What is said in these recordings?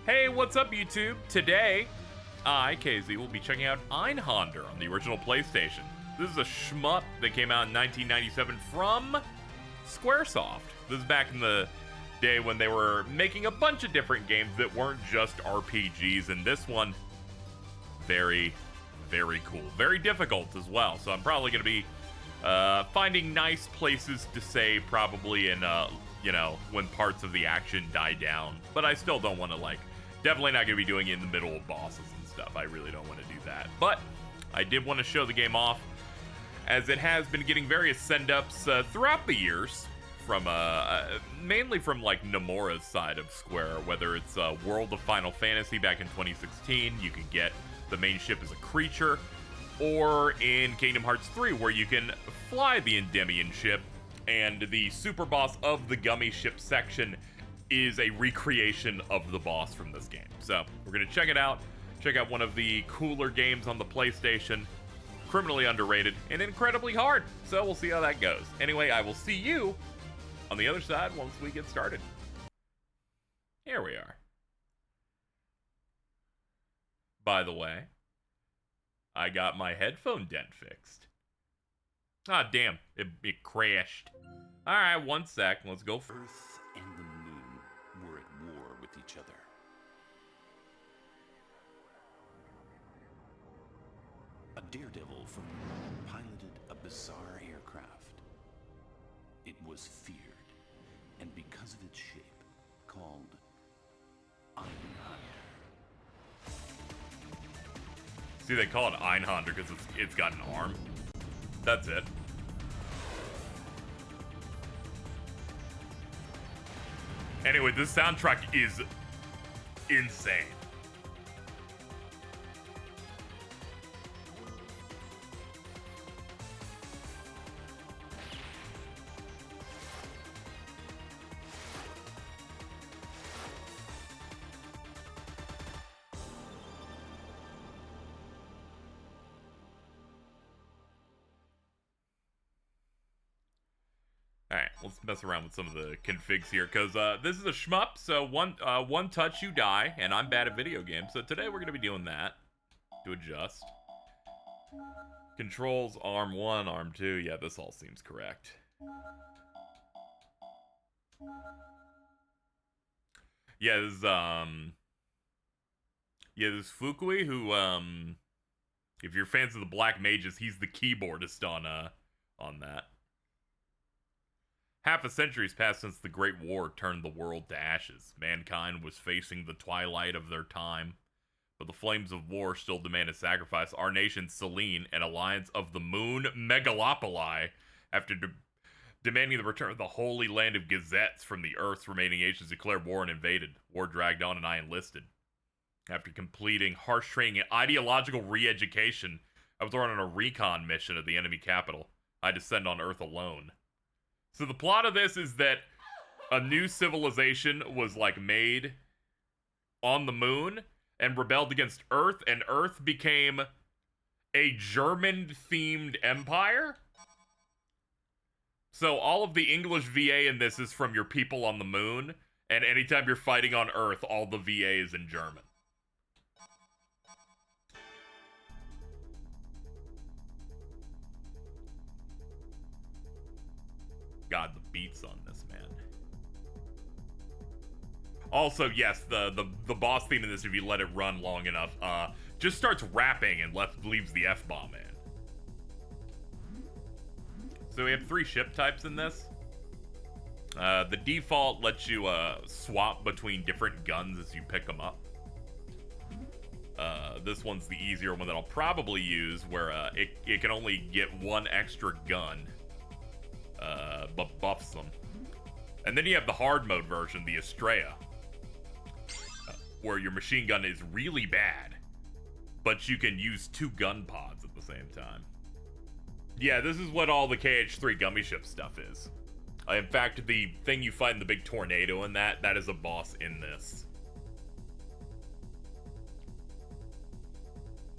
Hey, what's up, YouTube? Today, I, KZ, will be checking out Einhander on the original PlayStation. This is a shmup that came out in 1997 from Squaresoft. This is back in the day when they were making a bunch of different games that weren't just RPGs, and this one, very, very cool. Very difficult as well, so I'm probably going to be finding nice places to save, probably in, when parts of the action die down. But I still don't want to, definitely not going to be doing it in the middle of bosses and stuff. I really don't want to do that. But I did want to show the game off, as it has been getting various send-ups throughout the years, from mainly from Nomura's side of Square, whether it's World of Final Fantasy back in 2016, you can get the main ship as a creature, or in Kingdom Hearts 3, where you can fly the Endymion ship, and the super boss of the Gummy Ship section is a recreation of the boss from this game. So we're going to check it out, check out one of the cooler games on the PlayStation, criminally underrated, and incredibly hard. So we'll see how that goes. Anyway, I will see you on the other side once we get started. Here we are. By the way, I got my headphone dent fixed. Ah, damn, it crashed. Alright, one sec, let's go. Earth and the moon were at war with each other. A daredevil from the moon piloted a bizarre aircraft. It was feared, and because of its shape, called Einhander. See, they call it Einhander because it's got an arm. That's it. Anyway, this soundtrack is insane. Alright, let's mess around with some of the configs here, because this is a shmup, so one touch you die, and I'm bad at video games, so today we're going to be doing that, to adjust. Controls, arm 1, arm 2, yeah, this all seems correct. Yeah, this is Fukui, who, if you're fans of the Black Mages, he's the keyboardist on that. Half a century's passed since the Great War turned the world to ashes. Mankind was facing the twilight of their time, but the flames of war still demand a sacrifice. Our nation, Selene, an alliance of the moon megalopoli, after demanding the return of the holy land of gazettes from the Earth's remaining ages, declared war and invaded. War dragged on, and I enlisted. After completing harsh training and ideological re-education, I was thrown on a recon mission at the enemy capital. I descend on Earth alone. So the plot of this is that a new civilization was made on the moon and rebelled against Earth, and Earth became a German-themed empire. So all of the English VA in this is from your people on the moon, and anytime you're fighting on Earth, all the VA is in German. God, the beats on this, man. Also, yes, the boss theme in this, if you let it run long enough, just starts rapping and leaves the F-bomb in. So we have 3 ship types in this. The default lets you swap between different guns as you pick them up. This one's the easier one that I'll probably use, where it can only get one extra gun. But buffs them. And then you have the hard mode version, the Estrella, where your machine gun is really bad, but you can use 2 gun pods at the same time. Yeah, this is what all the KH3 Gummy Ship stuff is. In fact, the thing you fight in the big tornado in that is a boss in this.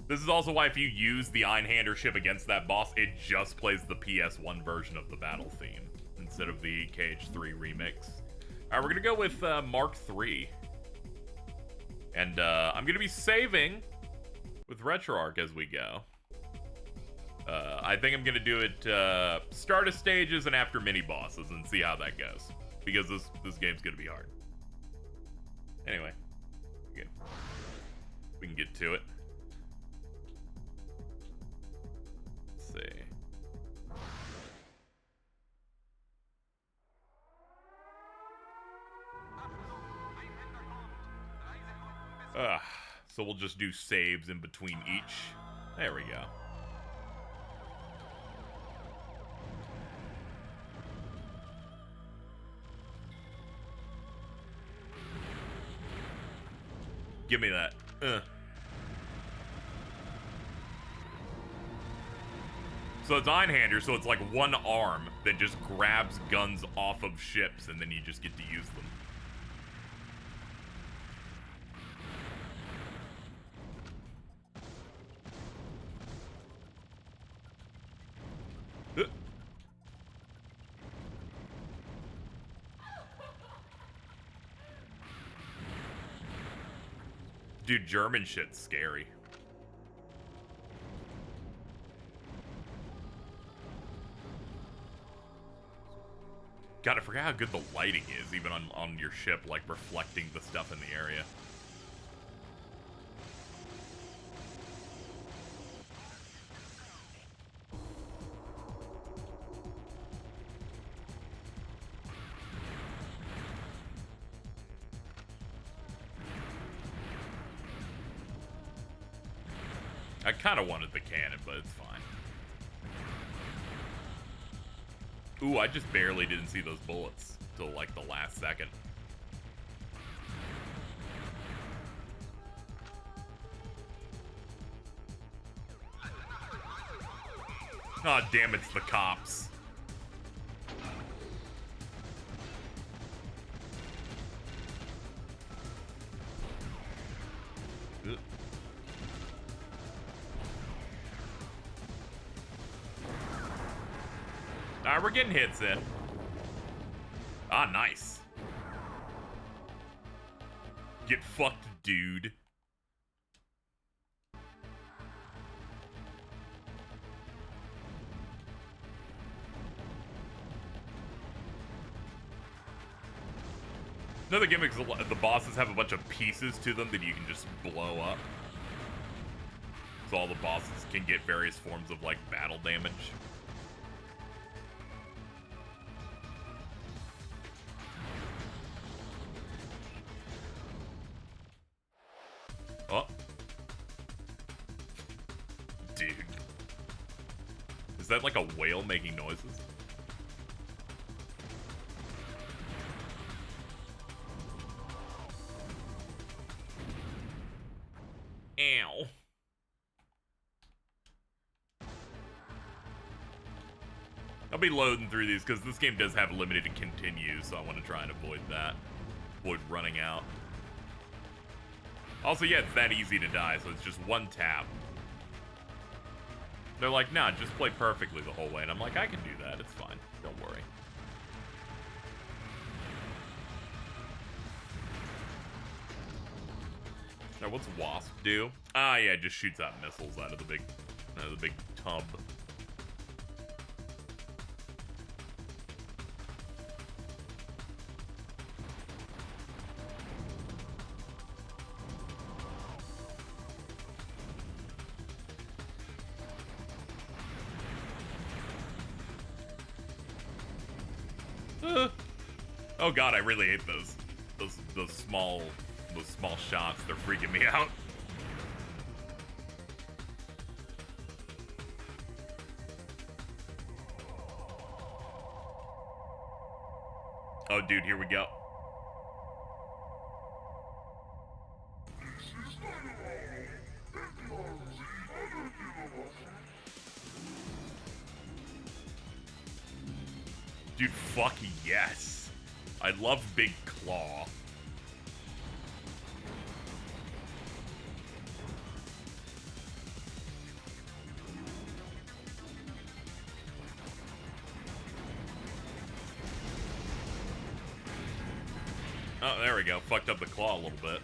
This is also why if you use the Einhander ship against that boss, it just plays the PS1 version of the battle theme instead of the KH3 remix. Alright, we're gonna go with Mark III. And I'm going to be saving with RetroArch as we go. I think I'm going to do it start of stages and after mini-bosses and see how that goes. Because this game's going to be hard. Anyway. We can get to it. Let's see. So we'll just do saves in between each. There we go. Give me that. So it's Einhander, so it's like one arm that just grabs guns off of ships, and then you just get to use them. Dude, German shit's scary. God, I forgot how good the lighting is, even on your ship, like reflecting the stuff in the area. I kind of wanted the cannon, but it's fine. Ooh, I just barely didn't see those bullets till like the last second. Aw, oh, damn, it's the cops. Alright, we're getting hits in. Ah, nice. Get fucked, dude. Another gimmick is the bosses have a bunch of pieces to them that you can just blow up. So all the bosses can get various forms of, like, battle damage. Oh. Dude. Is that like a whale making noises? Ow. I'll be loading through these because this game does have limited to continue, so I want to try and avoid that. Avoid running out. Also, yeah, it's that easy to die, so it's just one tap. They're like, nah, just play perfectly the whole way. And I'm like, I can do that. It's fine. Don't worry. Now, what's Wasp do? Ah, yeah, it just shoots out missiles out of the big tub. Oh god, I really hate those small shots. They're freaking me out. Oh dude, here we go. Dude, fuck yes. I love Big Claw. Oh, there we go. Fucked up the claw a little bit.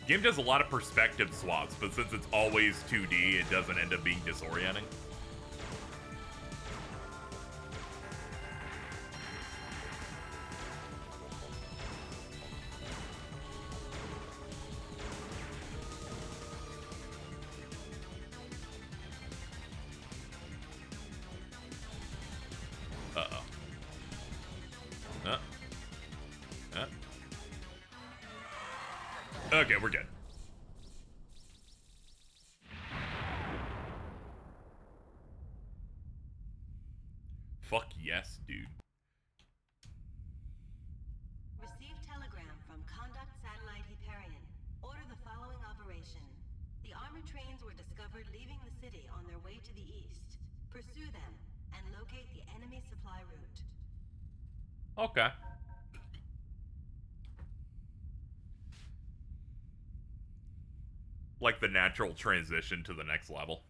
Game does a lot of perspective swaps, but since it's always 2D, it doesn't end up being disorienting. Uh-oh. Okay, we're good. Fuck yes, dude. Received telegram from Conduct Satellite Hyperion. Order the following operation. The armored trains were discovered leaving the city on their way to the east. Pursue them and locate the enemy supply route. Okay. Like the natural transition to the next level.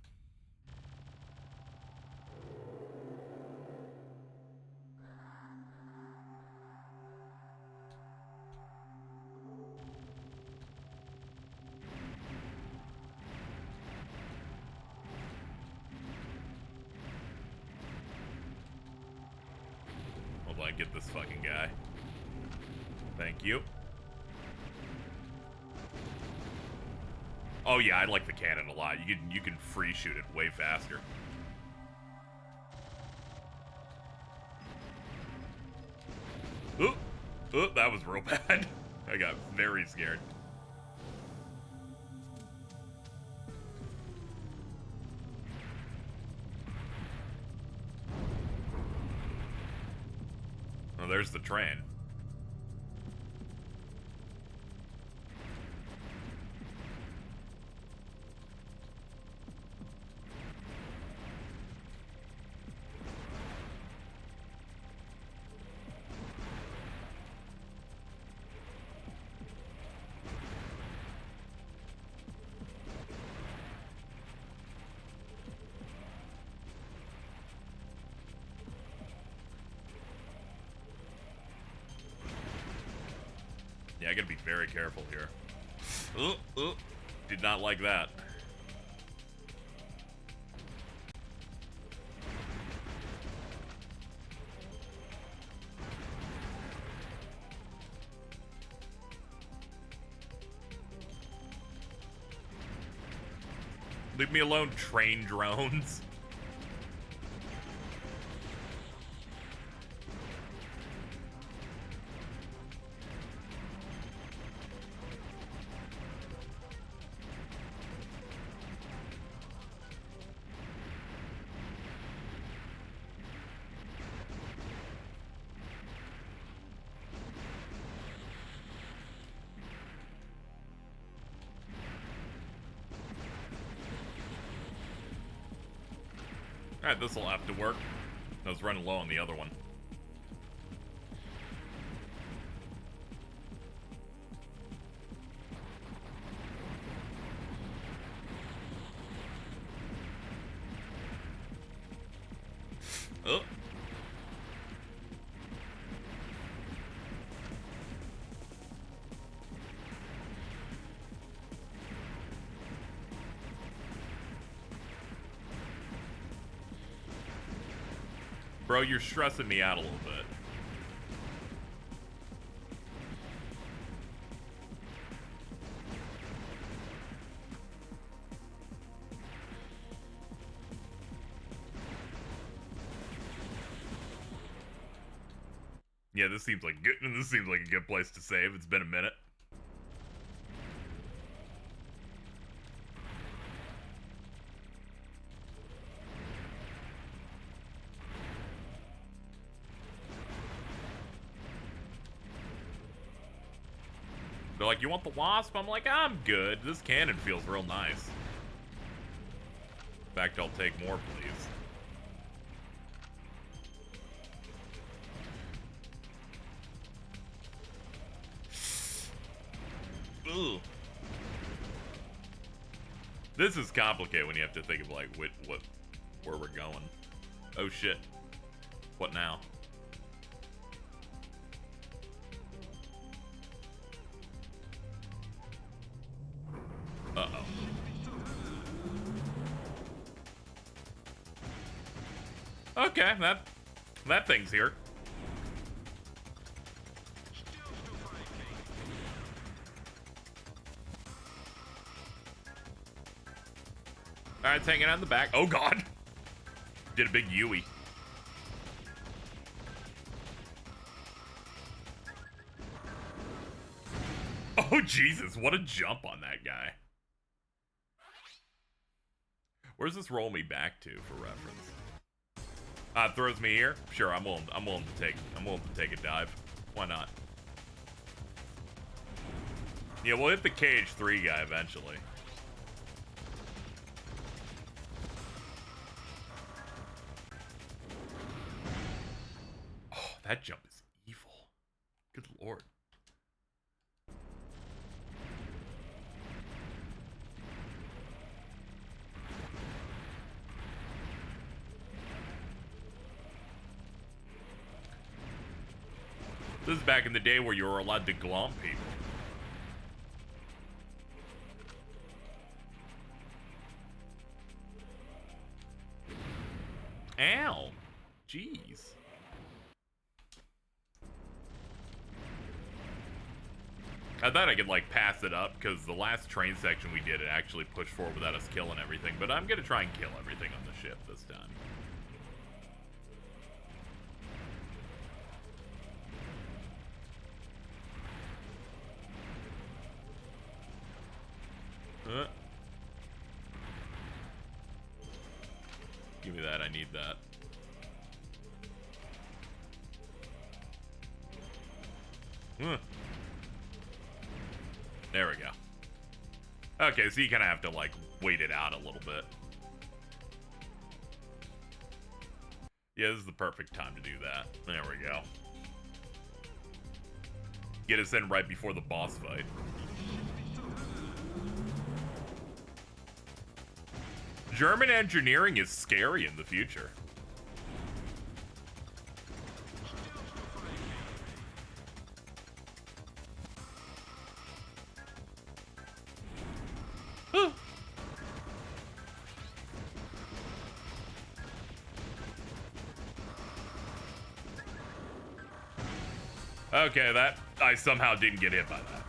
Hold on, get this fucking guy. Thank you. Oh yeah, I like the cannon a lot. You can free shoot it way faster. Oh, that was real bad. I got very scared. Oh, there's the train. Yeah, I gotta be very careful here. Did not like that. Leave me alone, train drones. Alright, this'll have to work. I was running low on the other one. Oh. Bro, you're stressing me out a little bit. Yeah, this seems like good. This seems like a good place to save. It's been a minute. They're like, you want the wasp? I'm like, I'm good. This cannon feels real nice. In fact, I'll take more, please. Ugh. This is complicated when you have to think of like where we're going. Oh shit. What now? Okay, that thing's here. Alright, it's hanging out in the back. Oh god! Did a big Yui. Oh Jesus, what a jump on that guy. Where's this roll me back to for reference? It throws me here? Sure, I'm willing to take a dive. Why not? Yeah, we'll hit the cage 3 guy eventually. Oh, that jump is evil. Good lord. This is back in the day where you were allowed to glomp people. Ow. Jeez. I thought I could, like, pass it up, because the last train section we did, it actually pushed forward without us killing everything, but I'm gonna try and kill everything on the ship this time. Give me that, I need that. There we go. Okay, so you kind of have to, like, wait it out a little bit. Yeah, this is the perfect time to do that. There we go. Get us in right before the boss fight. German engineering is scary in the future. Okay, that I somehow didn't get hit by that.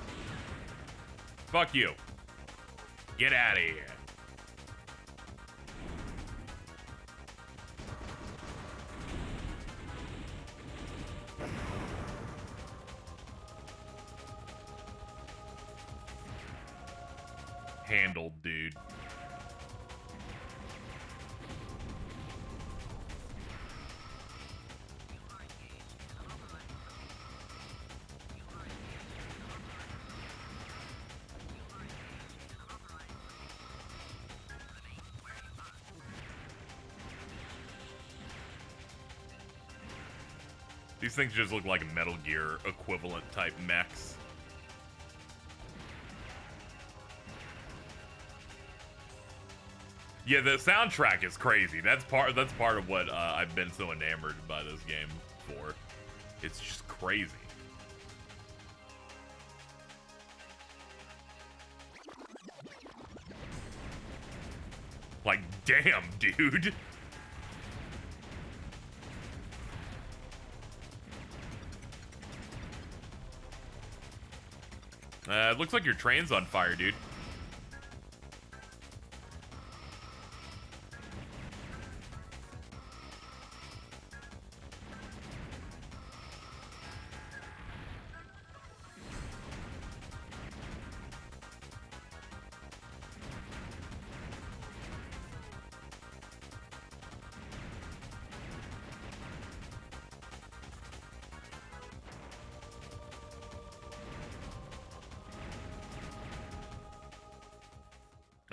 Fuck you. Get out of here. Handled, dude. These things just look like Metal Gear equivalent type mechs. Yeah, the soundtrack is crazy. That's part of what I've been so enamored by this game for. It's just crazy. Like, damn, dude. It looks like your train's on fire, dude.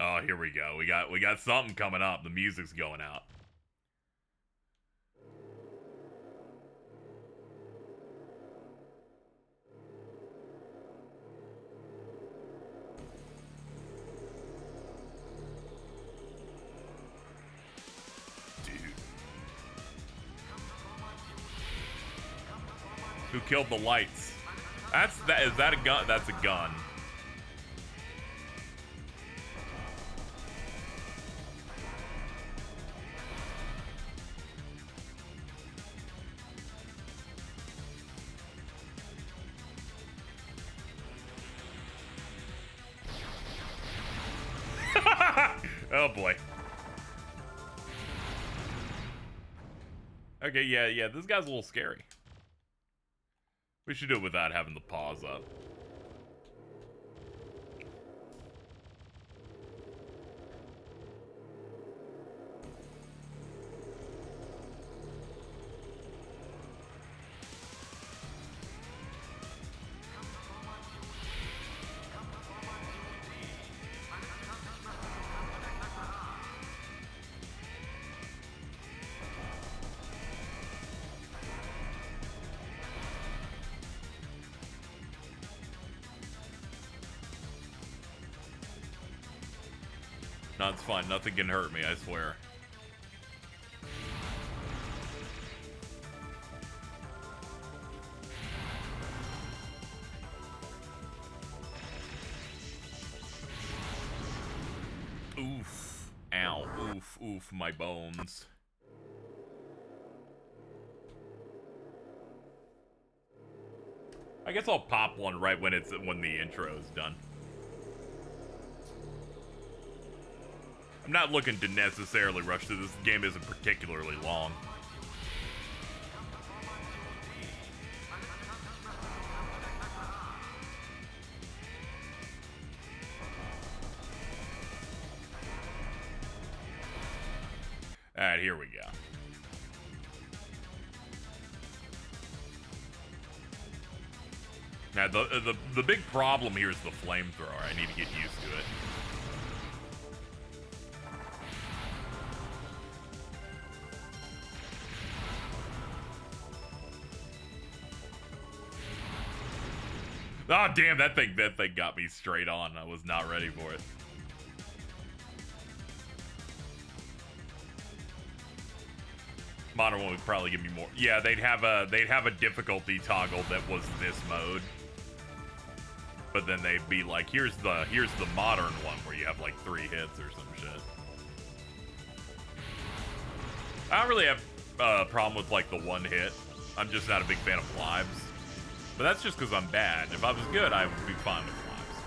Oh, here we go. We got something coming up. The music's going out. Dude. Who killed the lights? Is that a gun? That's a gun. Oh boy. Okay, yeah, this guy's a little scary. We should do it without having the pause up. No, it's fine. Nothing can hurt me, I swear. Oof. Ow. Oof. Oof. My bones. I guess I'll pop one right when the intro is done. I'm not looking to necessarily rush through this. Game isn't particularly long. Alright, here we go. Now, the big problem here is the flamethrower. I need to get used to it. Oh, damn, that thing got me straight on. I was not ready for it. Modern one would probably give me more. Yeah, they'd have a difficulty toggle that was this mode. But then they'd be like, here's the modern one where you have like 3 hits or some shit. I don't really have a problem with like the 1 hit. I'm just not a big fan of lives. But that's just because I'm bad. If I was good, I would be fine with lives.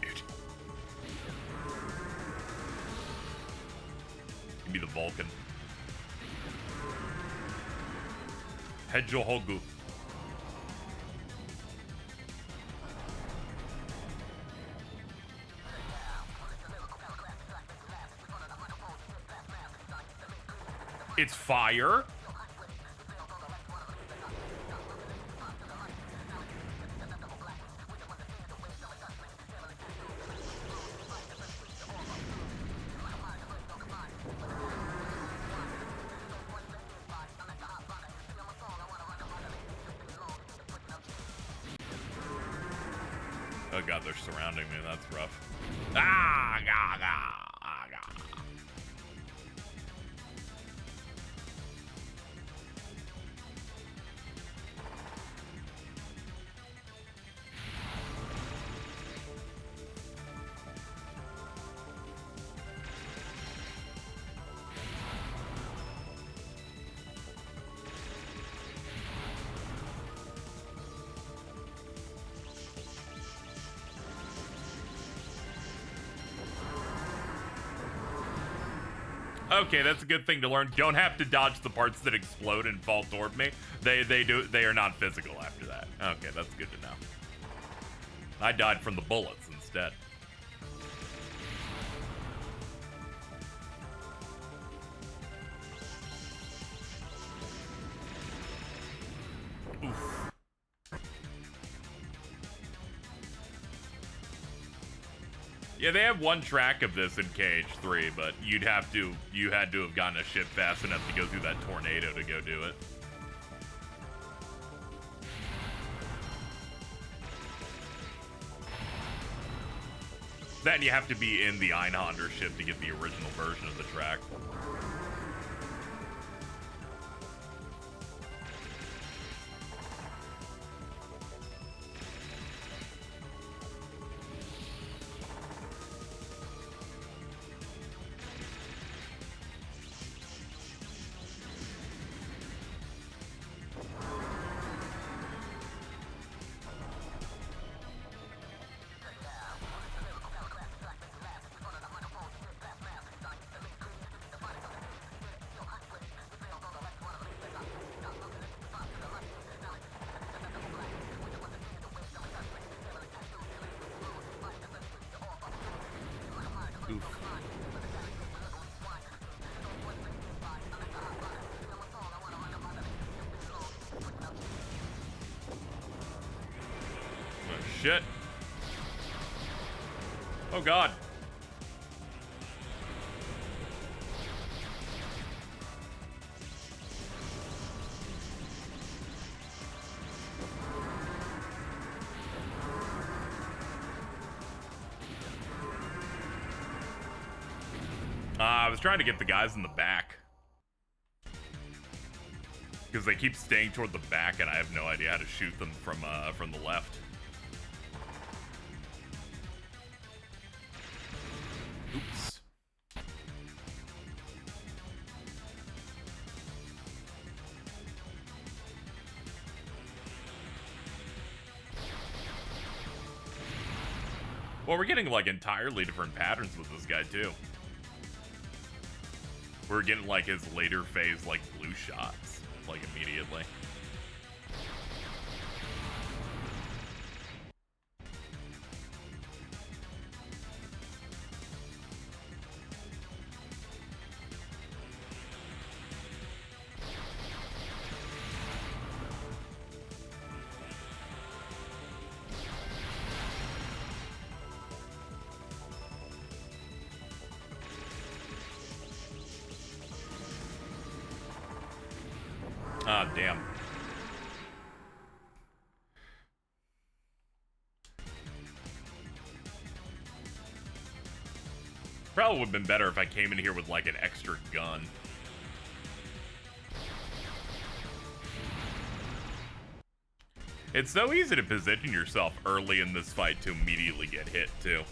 Dude. Give me the Vulcan. Hedgehogu. It's fire. Oh god, they're surrounding me. That's rough. Ah, gah, gah, gah. Okay, that's a good thing to learn. Don't have to dodge the parts that explode and fall toward me. They are not physical after that. Okay, that's good to know. I died from the bullets instead. Oof. Yeah, they have 1 track of this in KH3, but you had to have gotten a ship fast enough to go through that tornado to go do it. Then you have to be in the Einhander ship to get the original version of the track. Oof. Oh, shit. Oh, God. I was trying to get the guys in the back. Because they keep staying toward the back, and I have no idea how to shoot them from the left. Oops. Well, we're getting, like, entirely different patterns with this guy, too. We're getting, like, his later phase, like, blue shots, like, immediately. Ah, damn. Probably would have been better if I came in here with, like, an extra gun. It's so easy to position yourself early in this fight to immediately get hit, too.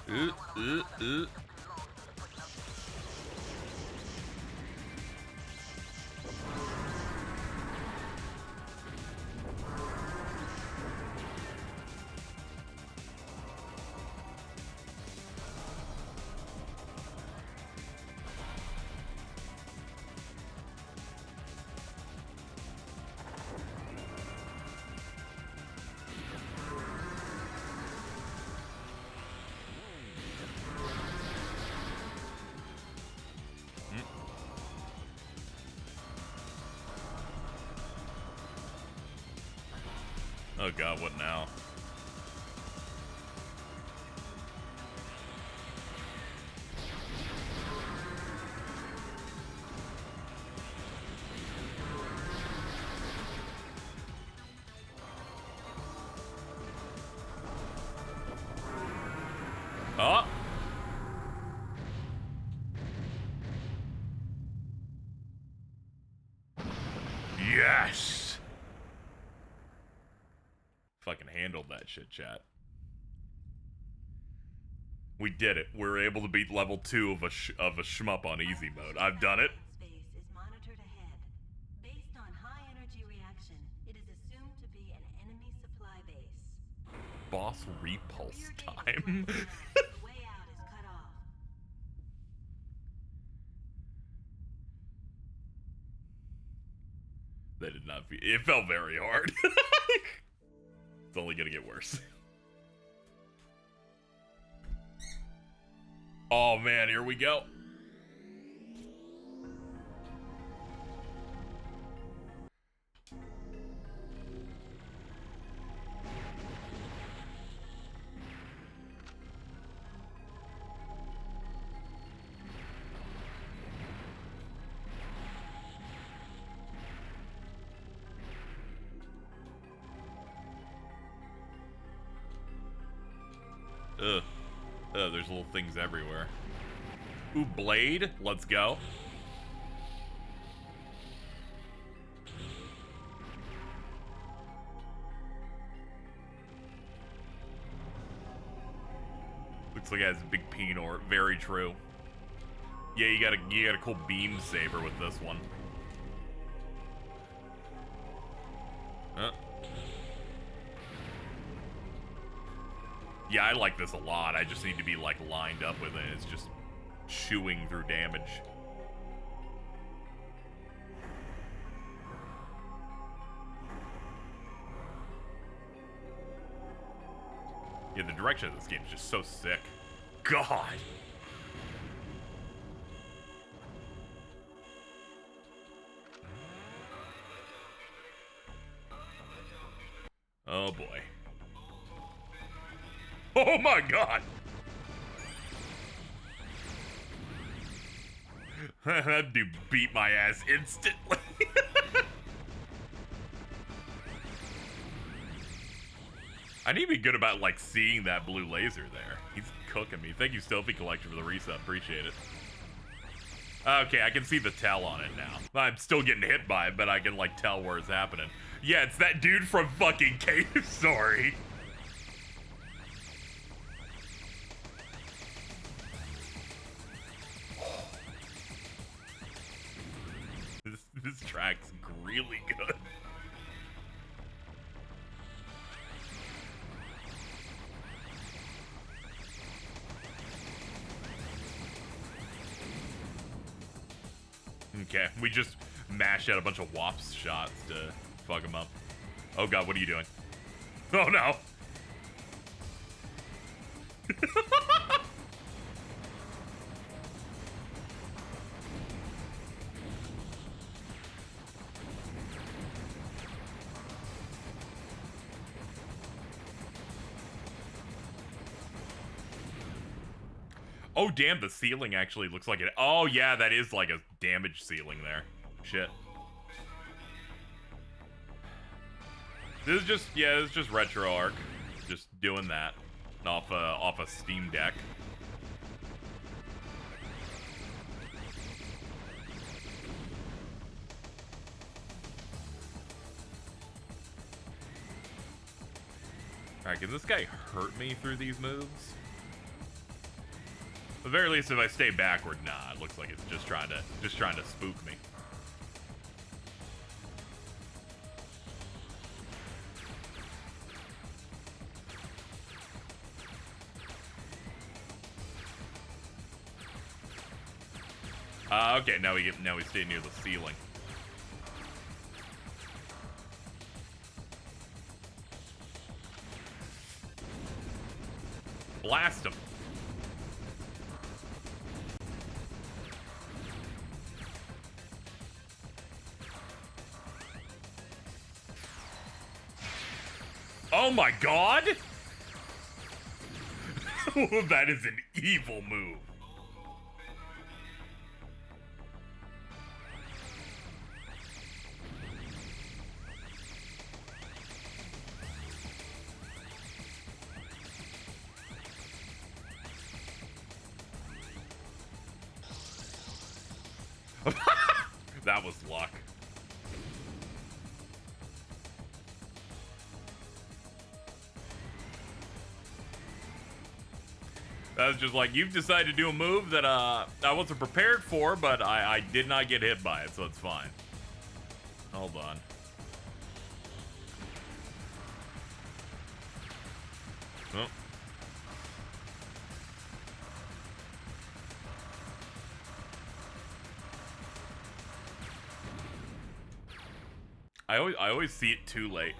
Uh, uh, uh. Oh god, what now? Oh! Yes! Fucking handled that shit, chat. We did it. We were able to beat level 2 of a shmup on easy mode. I've done it. Space is monitored ahead. Based on high energy reaction, it is assumed to be an enemy supply base. Boss repulse time. The way out is cut off. That did not feel. It felt very hard. It's only gonna get worse. Oh man, here we go. Ugh. Ugh, there's little things everywhere. Ooh, blade. Let's go. Looks like it has a big penor. Very true. Yeah, you got a cool beam saber with this one. Huh? Yeah, I like this a lot. I just need to be, like, lined up with it. It's just chewing through damage. Yeah, the direction of this game is just so sick. God! Oh, boy. Oh my god! That dude beat my ass instantly. I need to be good about, like, seeing that blue laser there. He's cooking me. Thank you, Stealthy Collector, for the resub. Appreciate it. Okay, I can see the tell on it now. I'm still getting hit by it, but I can, like, tell where it's happening. Yeah, it's that dude from fucking Cave Story. This track's really good. Okay, we just mashed out a bunch of WAPS shots to fuck him up. Oh god, what are you doing? Oh no! Oh damn, the ceiling actually looks like it. Oh yeah, that is like a damage ceiling there. Shit. This is just, yeah, this is just RetroArch. Just doing that off a Steam Deck. Alright, can this guy hurt me through these moves? At the very least, if I stay backward, nah, it looks like it's just trying to spook me. Okay, now we stay near the ceiling. Blast him. Oh my god! That is an evil move. That was luck. That was just like, you've decided to do a move that I wasn't prepared for, but I did not get hit by it, so it's fine. Hold on. Oh. I always see it too late.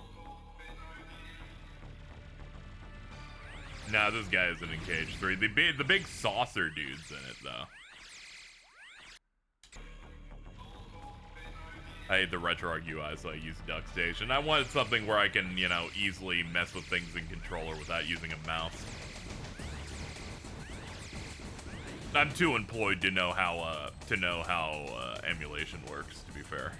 Nah, this guy isn't in Cage 3. The big saucer dude's in it, though. I hate the RetroArch UI, so I use DuckStation. I wanted something where I can, you know, easily mess with things in controller without using a mouse. I'm too employed to know how emulation works, to be fair.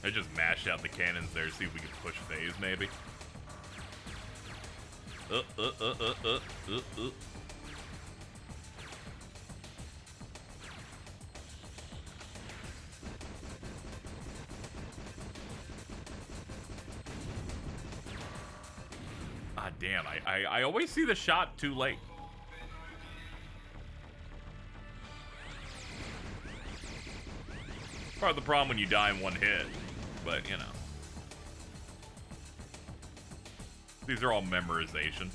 I just mashed out the cannons there to see if we could push phase, maybe. Ah, damn, I always see the shot too late. Part of the problem when you die in one hit, but you know. These are all memorization.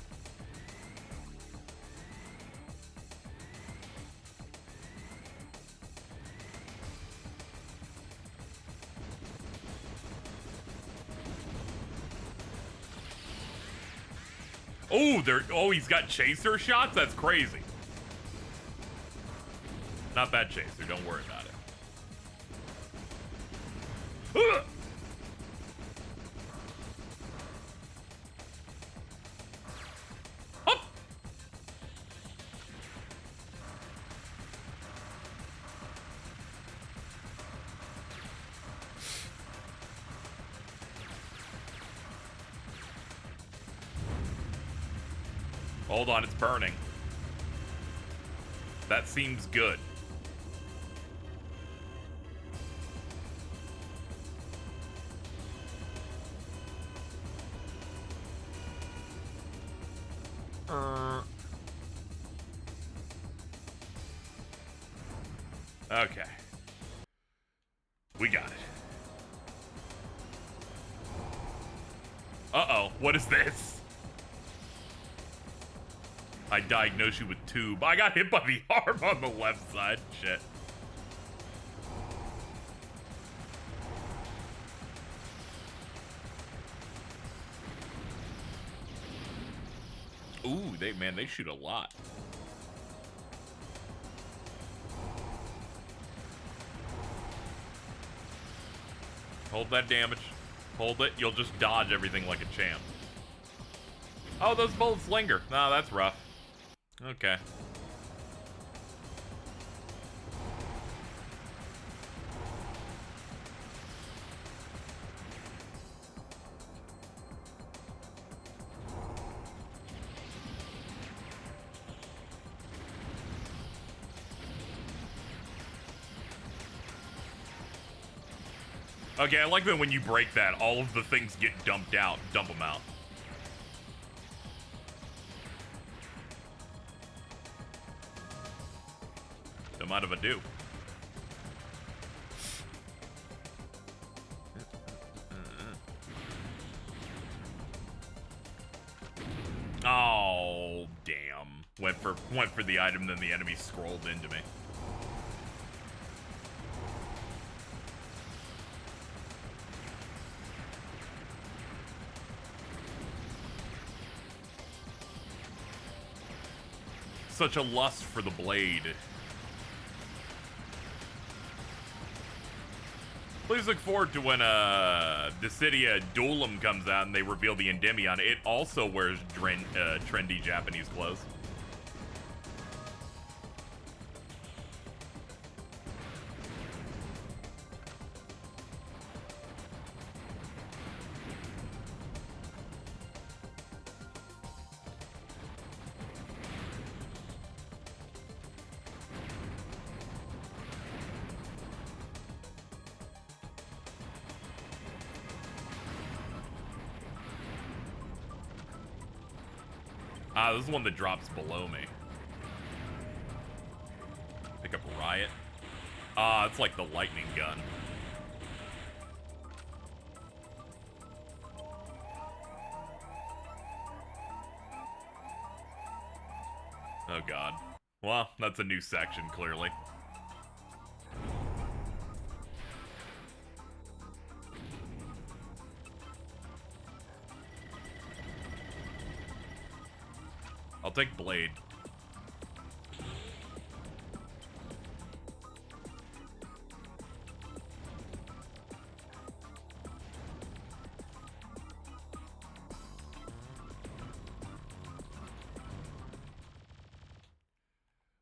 Oh, he's got chaser shots? That's crazy. Not bad chaser, don't worry about it. Up. Hold on, it's burning. That seems good. Okay. We got it. Uh-oh, what is this? I diagnosed you with tube. I got hit by the arm on the left side. Shit. Ooh, they shoot a lot. Hold that damage. Hold it. You'll just dodge everything like a champ. Oh, those bullets linger. No, that's rough. Okay. Okay, I like that when you break that, all of the things get dumped out. Dump them out. Don't mind if I do. Oh, damn. Went for the item, then the enemy scrolled into me. Such a lust for the blade. Please look forward to when Dissidia Duelim comes out and they reveal the Endymion. It also wears trendy Japanese clothes. Ah, this is one that drops below me. Pick up Riot. Ah, it's like the lightning gun. Oh god. Well, that's a new section, clearly. I'll take Blade.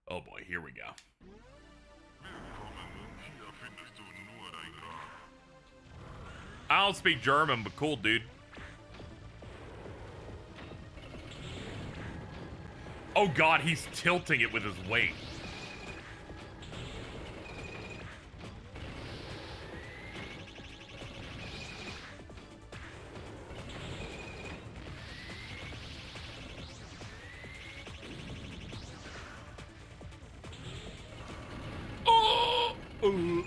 Oh boy, here we go. I don't speak German, but cool, dude. Oh god, he's tilting it with his weight. Oh!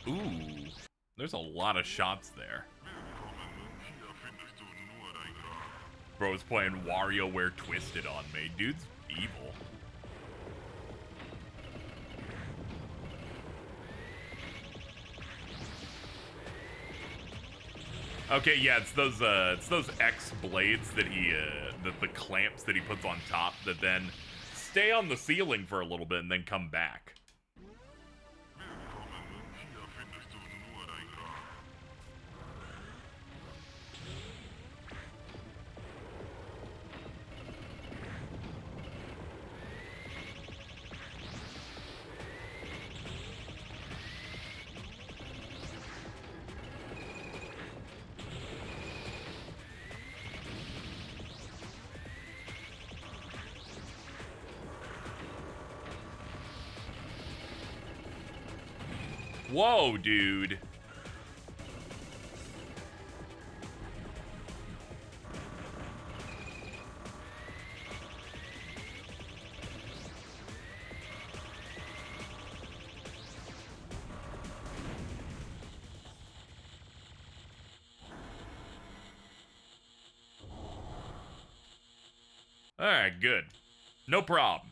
Ooh, there's a lot of shots there. Bro's playing WarioWare Twisted on me. Dude's evil. Okay, yeah, it's those X blades that he, the clamps that he puts on top that then stay on the ceiling for a little bit and then come back. Whoa, dude. All right, good. No problem.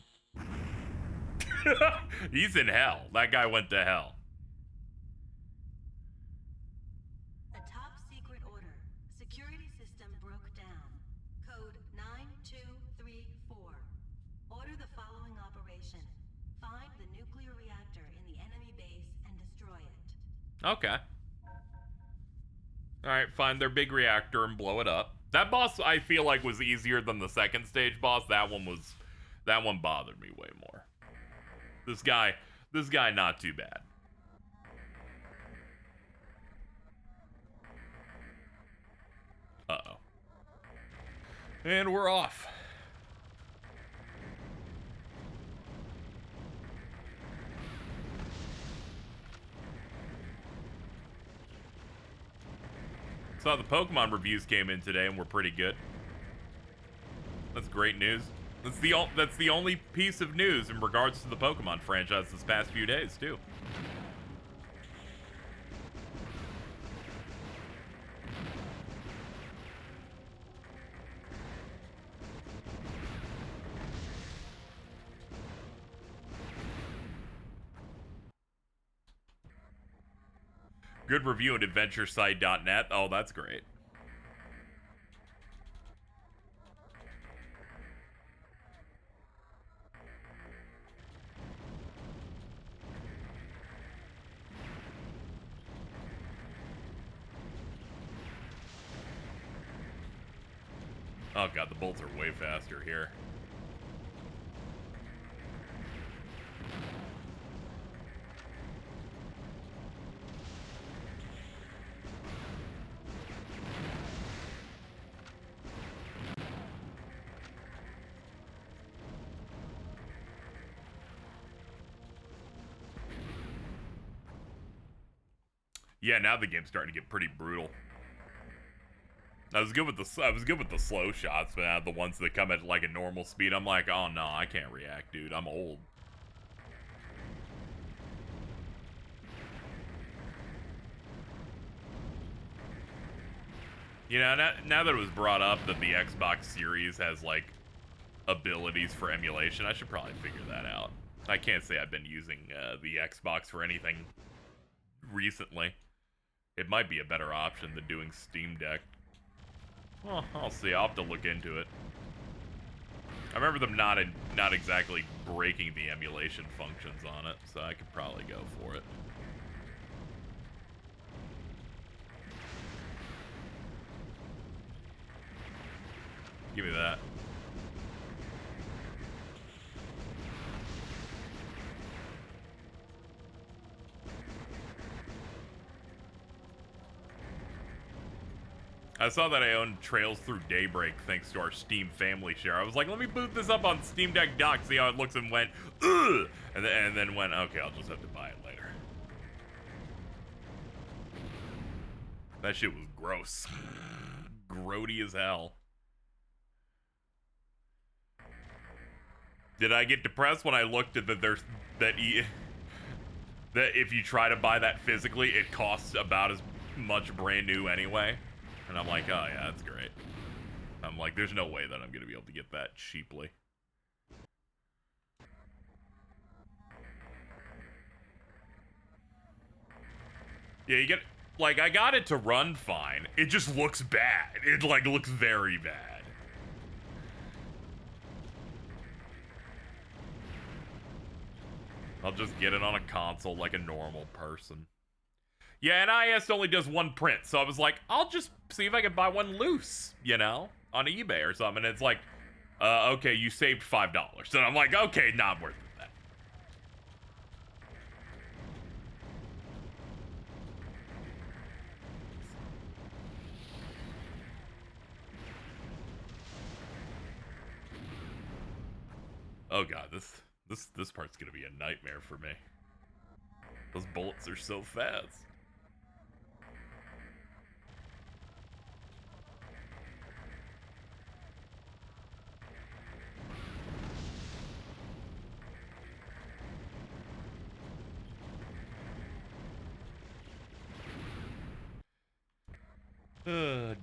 He's in hell. That guy went to hell. A top secret order. Security system broke down. Code 9234. Order the following operation. Find the nuclear reactor in the enemy base and destroy it. Okay. Alright, find their big reactor and blow it up. That boss, I feel like, was easier than the second stage boss. That one bothered me way more. This guy, not too bad. Uh-oh. And we're off. Saw the Pokemon reviews came in today and were pretty good. That's great news. That's the only piece of news in regards to the Pokemon franchise this past few days, too. Good review at adventuresite.net. Oh, that's great. Oh god, the bolts are way faster here. Yeah, now the game's starting to get pretty brutal. I was good with the slow shots, but the ones that come at like a normal speed, I'm like, oh no, I can't react, dude. I'm old. You know, now that it was brought up that the Xbox Series has like abilities for emulation, I should probably figure that out. I can't say I've been using the Xbox for anything recently. It might be a better option than doing Steam Deck. Well, I'll see. I'll have to look into it. I remember them not exactly breaking the emulation functions on it, so I could probably go for it. Give me that. I saw that I owned Trails Through Daybreak thanks to our Steam family share. I was like, let me boot this up on Steam Deck Dock, see how it looks, and went, ugh! And then went, okay, I'll just have to buy it later. That shit was gross. Grody as hell. Did I get depressed when I looked at that if you try to buy that physically, it costs about as much brand new anyway? And I'm like, oh yeah, that's great. I'm like, there's no way that I'm gonna be able to get that cheaply. Yeah, you get, like, I got it to run fine. It just looks bad. It, like, looks very bad. I'll just get it on a console like a normal person. Yeah, NIS only does one print, so I was like, I'll just see if I can buy one loose, you know, on eBay or something. And it's like, okay, you saved $5. And I'm like, okay, not worth it. Oh god, this part's gonna be a nightmare for me. Those bullets are so fast.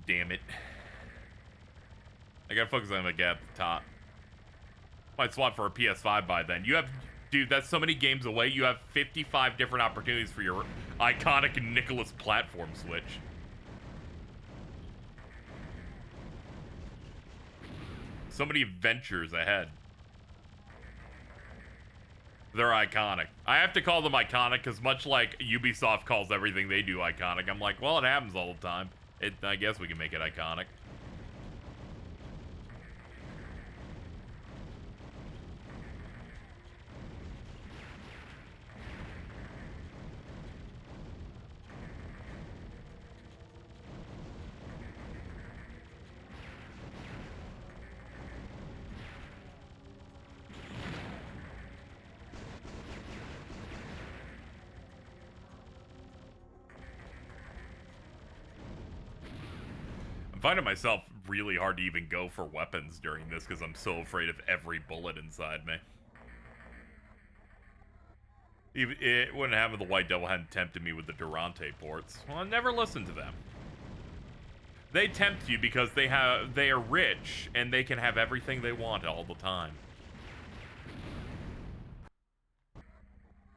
Damn it. I gotta focus on the guy at the top. Might swap for a PS5 by then. You have, dude, that's so many games away. You have 55 different opportunities for your iconic Nicholas platform switch. So many adventures ahead. They're iconic. I have to call them iconic because much like Ubisoft calls everything they do iconic, I'm like, well, it happens all the time. I guess we can make it iconic. Finding myself really hard to even go for weapons during this because I'm so afraid of every bullet inside me. Even it wouldn't happen if the White Devil hadn't tempted me with the Durante ports. Well, I never listened to them. They tempt you because they are rich and they can have everything they want all the time.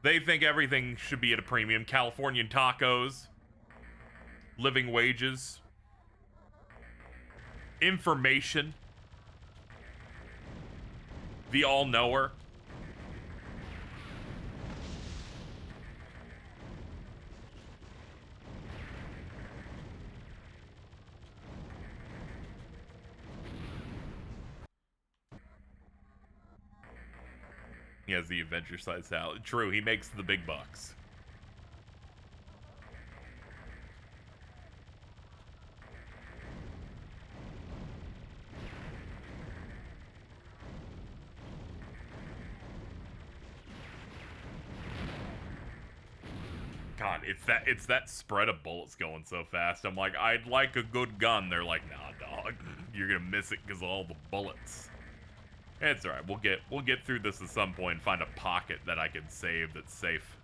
They think everything should be at a premium. Californian tacos, living wages, information, the all-knower. He has the adventure side salad. True, he makes the big bucks. God, it's that spread of bullets going so fast. I'm like, I'd like a good gun. They're like, nah, dog, you're gonna miss it because of all the bullets. It's all right. We'll get through this at some point and find a pocket that I can save that's safe.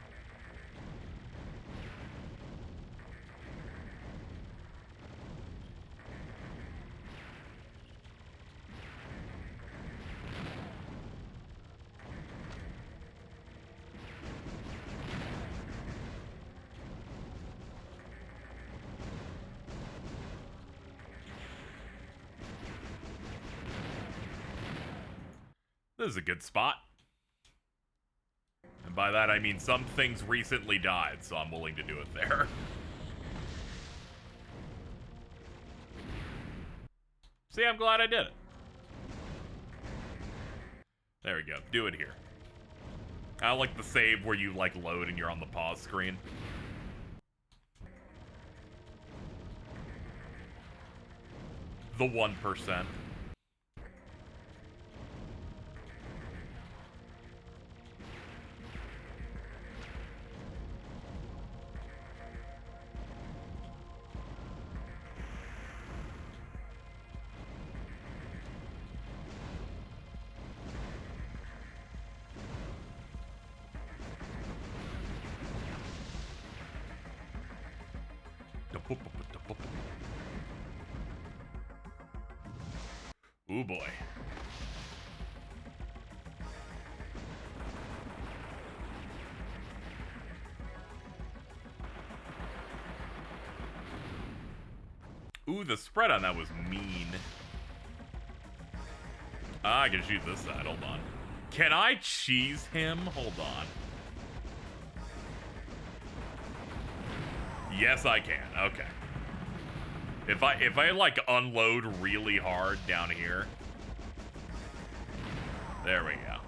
This is a good spot. And by that I mean some things recently died, so I'm willing to do it there. See, I'm glad I did it. There we go. Do it here. I like the save where you, like, load and you're on the pause screen. The 1%. Ooh boy. Ooh, the spread on that was mean. I can shoot this side. Hold on. Can I cheese him? Hold on. Yes, I can. Okay. If I like unload really hard down here. There we go.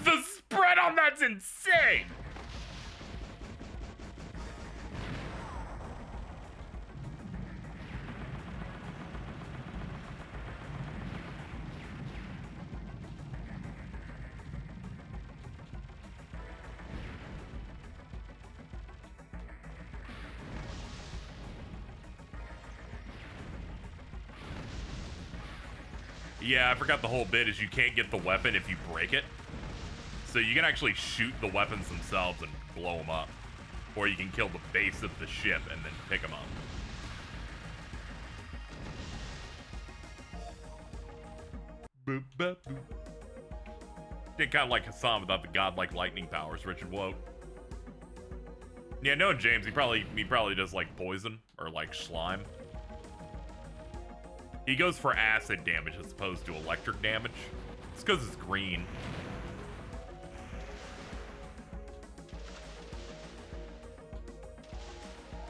The spread on that's insane. Yeah, I forgot the whole bit is you can't get the weapon if you break it. So you can actually shoot the weapons themselves and blow them up. Or you can kill the base of the ship and then pick them up. Boop, boop, boop. Did kind of like Hassan without the godlike lightning powers, Richard Woke. Yeah, no, James, he probably does like poison or like slime. He goes for acid damage as opposed to electric damage. It's because it's green.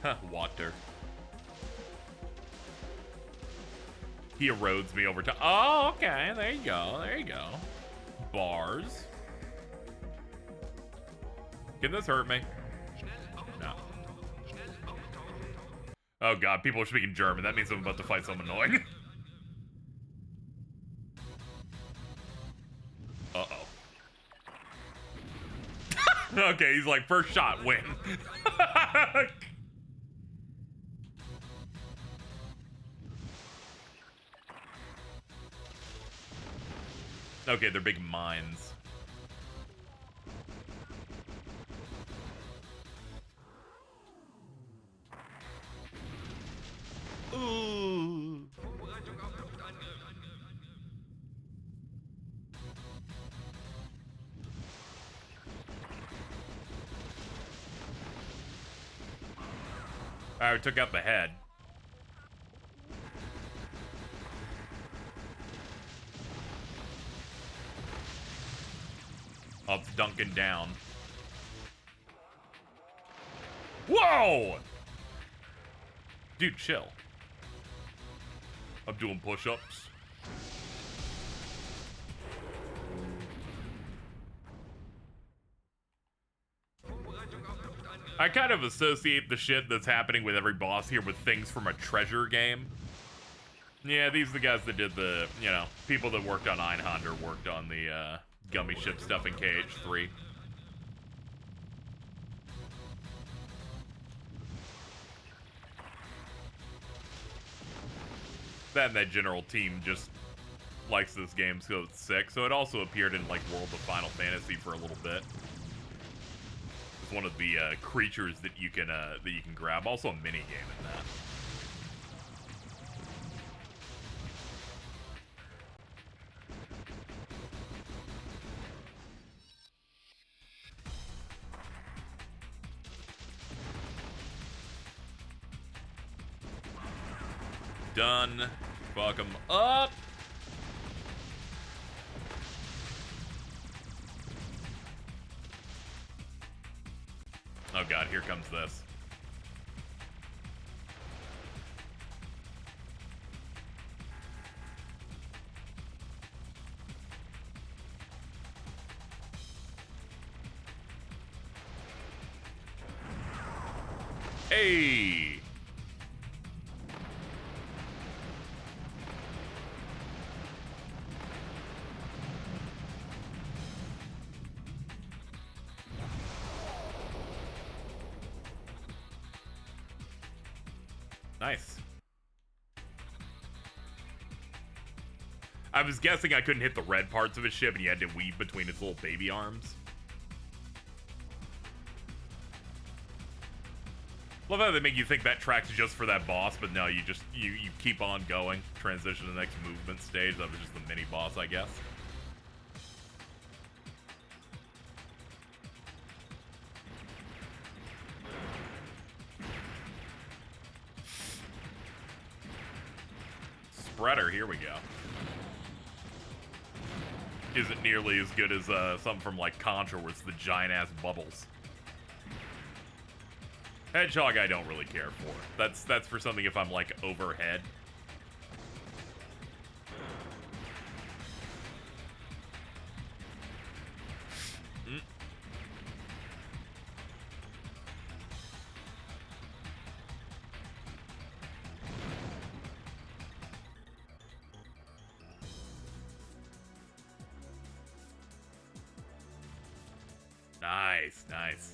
Huh, water. He erodes me over time. Oh, okay. There you go. There you go. Bars. Can this hurt me? No. Oh god, people are speaking German. That means I'm about to fight someone annoying. Uh-oh. Okay, he's like, first shot, win. Okay, they're big mines. Ooh. Alright, we took out the head. Up Duncan down. Whoa! Dude, chill. I'm doing push-ups. I kind of associate the shit that's happening with every boss here with things from a treasure game. Yeah, these are the guys that did the, you know, people that worked on Einhander worked on the, gummy ship stuff in KH3. That general team just likes this game, so it's sick. So it also appeared in like World of Final Fantasy for a little bit. It's one of the creatures that you can grab. Also a mini game in that. Done. Fuck 'em up. Oh god, here comes this. Hey! Nice. I was guessing I couldn't hit the red parts of his ship and he had to weave between his little baby arms. Love how they make you think that track's just for that boss, but no, you keep on going. Transition to the next movement stage. That was just the mini boss, I guess. Spreader, here we go. Isn't nearly as good as something from like Contra where it's the giant ass bubbles. Hedgehog I don't really care for. That's for something if I'm like overhead. Mm. Nice, nice.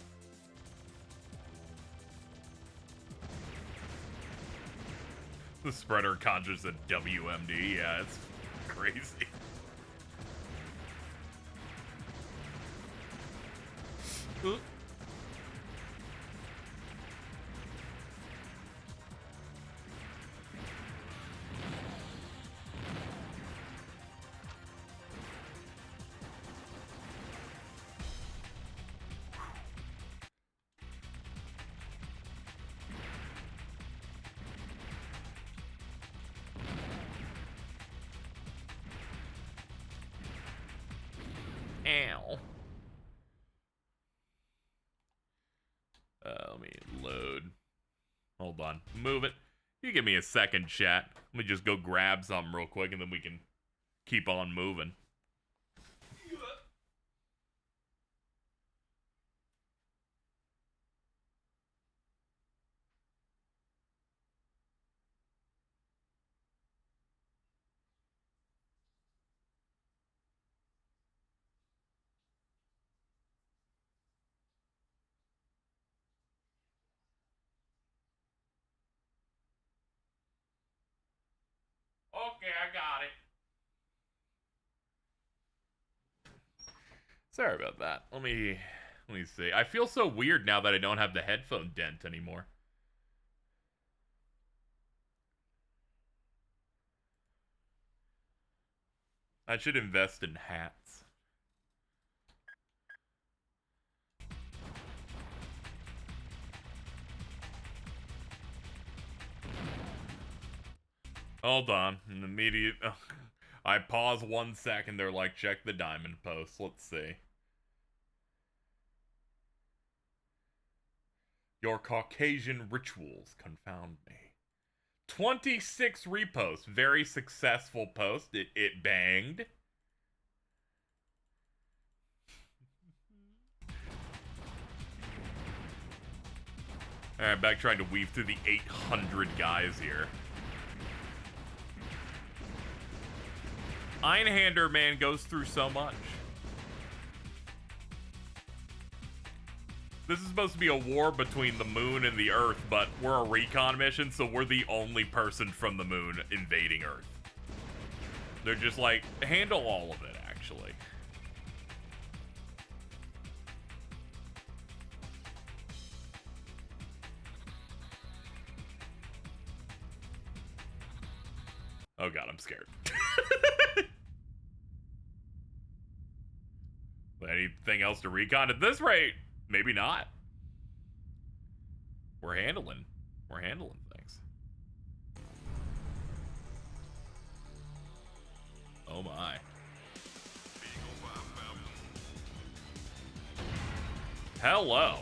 The spreader conjures a WMD. Yeah, it's crazy. Ooh. Ow. Let me load. Hold on. Move it. You give me a second, chat. Let me just go grab something real quick and then we can keep on moving. Okay, I got it. Sorry about that. Let me see. I feel so weird now that I don't have the headphone dent anymore. I should invest in hats. Hold on. An immediate... I pause 1 second. They're like, check the diamond post. Let's see. Your Caucasian rituals confound me. 26 reposts. Very successful post. It banged. Alright, back trying to weave through the 800 guys here. Einhander, man, goes through so much. This is supposed to be a war between the moon and the Earth, but we're a recon mission, so we're the only person from the moon invading Earth. They're just like, handle all of it, actually. Oh god, I'm scared. Anything else to recon at this rate? Maybe not. We're handling things. Oh my. Hello.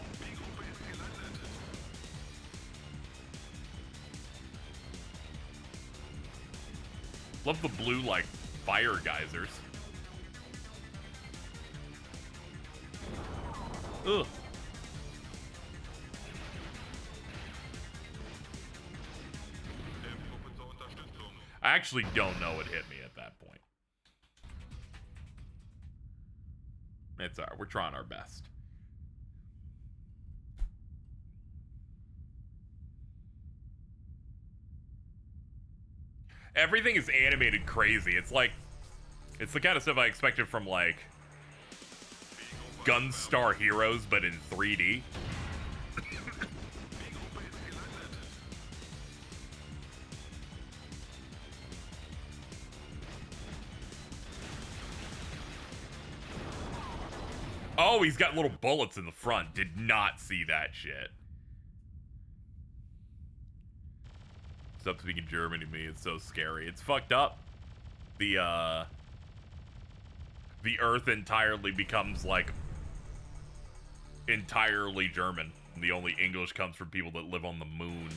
Love the blue, like, fire geysers. Ugh. I actually don't know what hit me at that point. It's alright, we're trying our best. Everything is animated crazy. It's like, it's the kind of stuff I expected from, like, Gunstar Heroes, but in 3D. Oh, he's got little bullets in the front. Did not see that shit. Stop speaking German to me. It's so scary. It's fucked up. The Earth entirely becomes, like, entirely German. And the only English comes from people that live on the moon.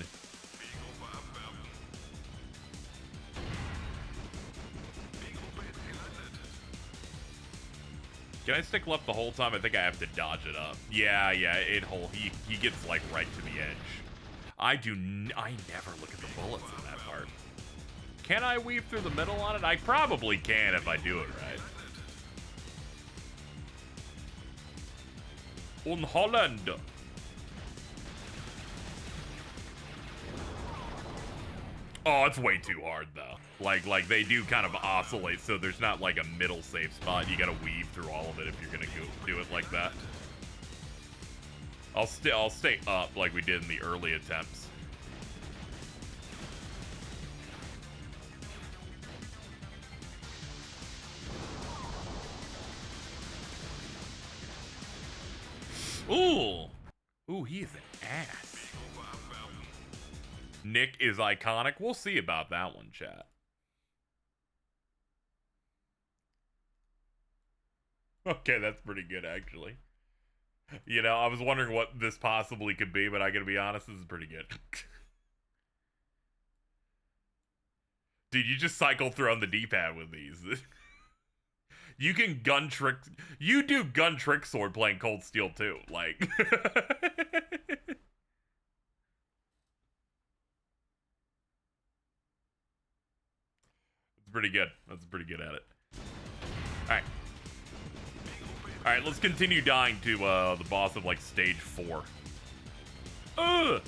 Can I stick left the whole time? I think I have to dodge it up. Yeah, he gets, like, right to the edge. I never look at the bullets in that part. Can I weave through the middle on it? I probably can if I do it right. Einhander. Oh, it's way too hard though. Like they do kind of oscillate, so there's not like a middle safe spot. You gotta weave through all of it if you're gonna do it like that. I'll stay up like we did in the early attempts. Ooh, he is an ass. Nick is iconic. We'll see about that one, chat. Okay, that's pretty good, actually. You know, I was wondering what this possibly could be, but I gotta be honest, this is pretty good. Dude, you just cycle through on the D-pad with these. You can gun trick. You do gun trick sword playing Cold Steel too. Like. It's pretty good. That's pretty good at it. Alright. Alright, let's continue dying to the boss of like stage 4. Ugh!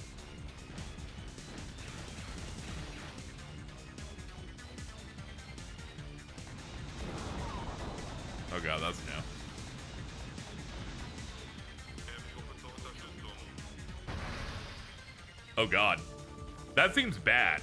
Oh god, that's new. Oh god. That seems bad.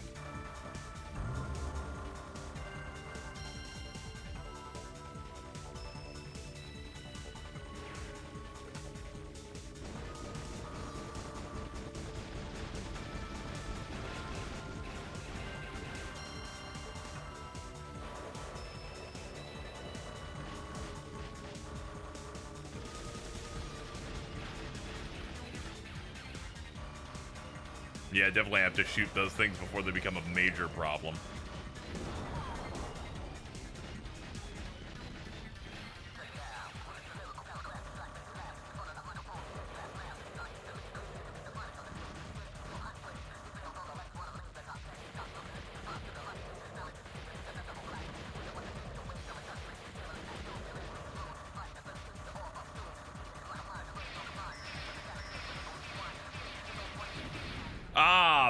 Yeah, definitely have to shoot those things before they become a major problem.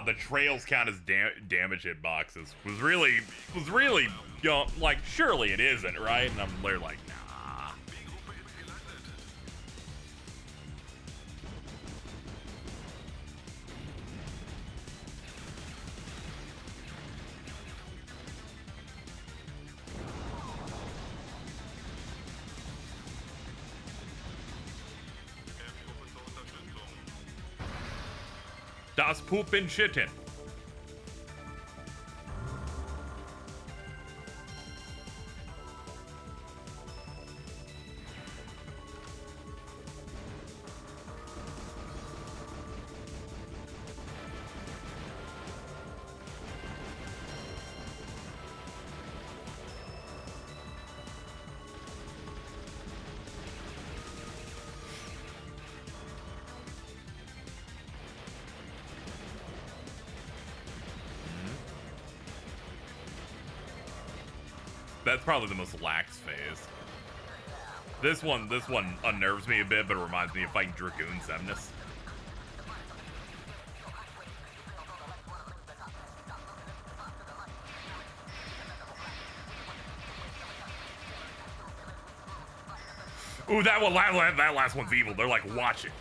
the trails count as damage hitboxes. Was really, you know, like, surely it isn't, right? And I'm literally like, nah. Das Pupen Shitten. That's probably the most lax phase. This one unnerves me a bit, but it reminds me of fighting Dragoon Semnus. Ooh, that last one's evil. They're like, watch it.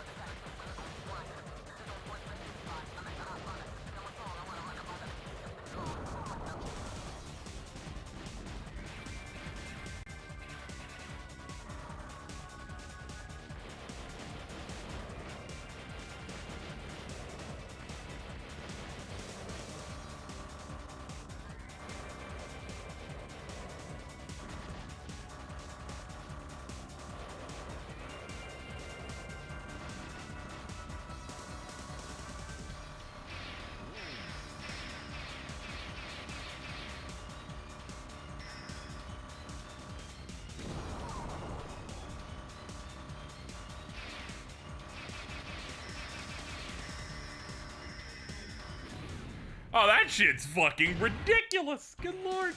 Oh, that shit's fucking ridiculous. Good lord.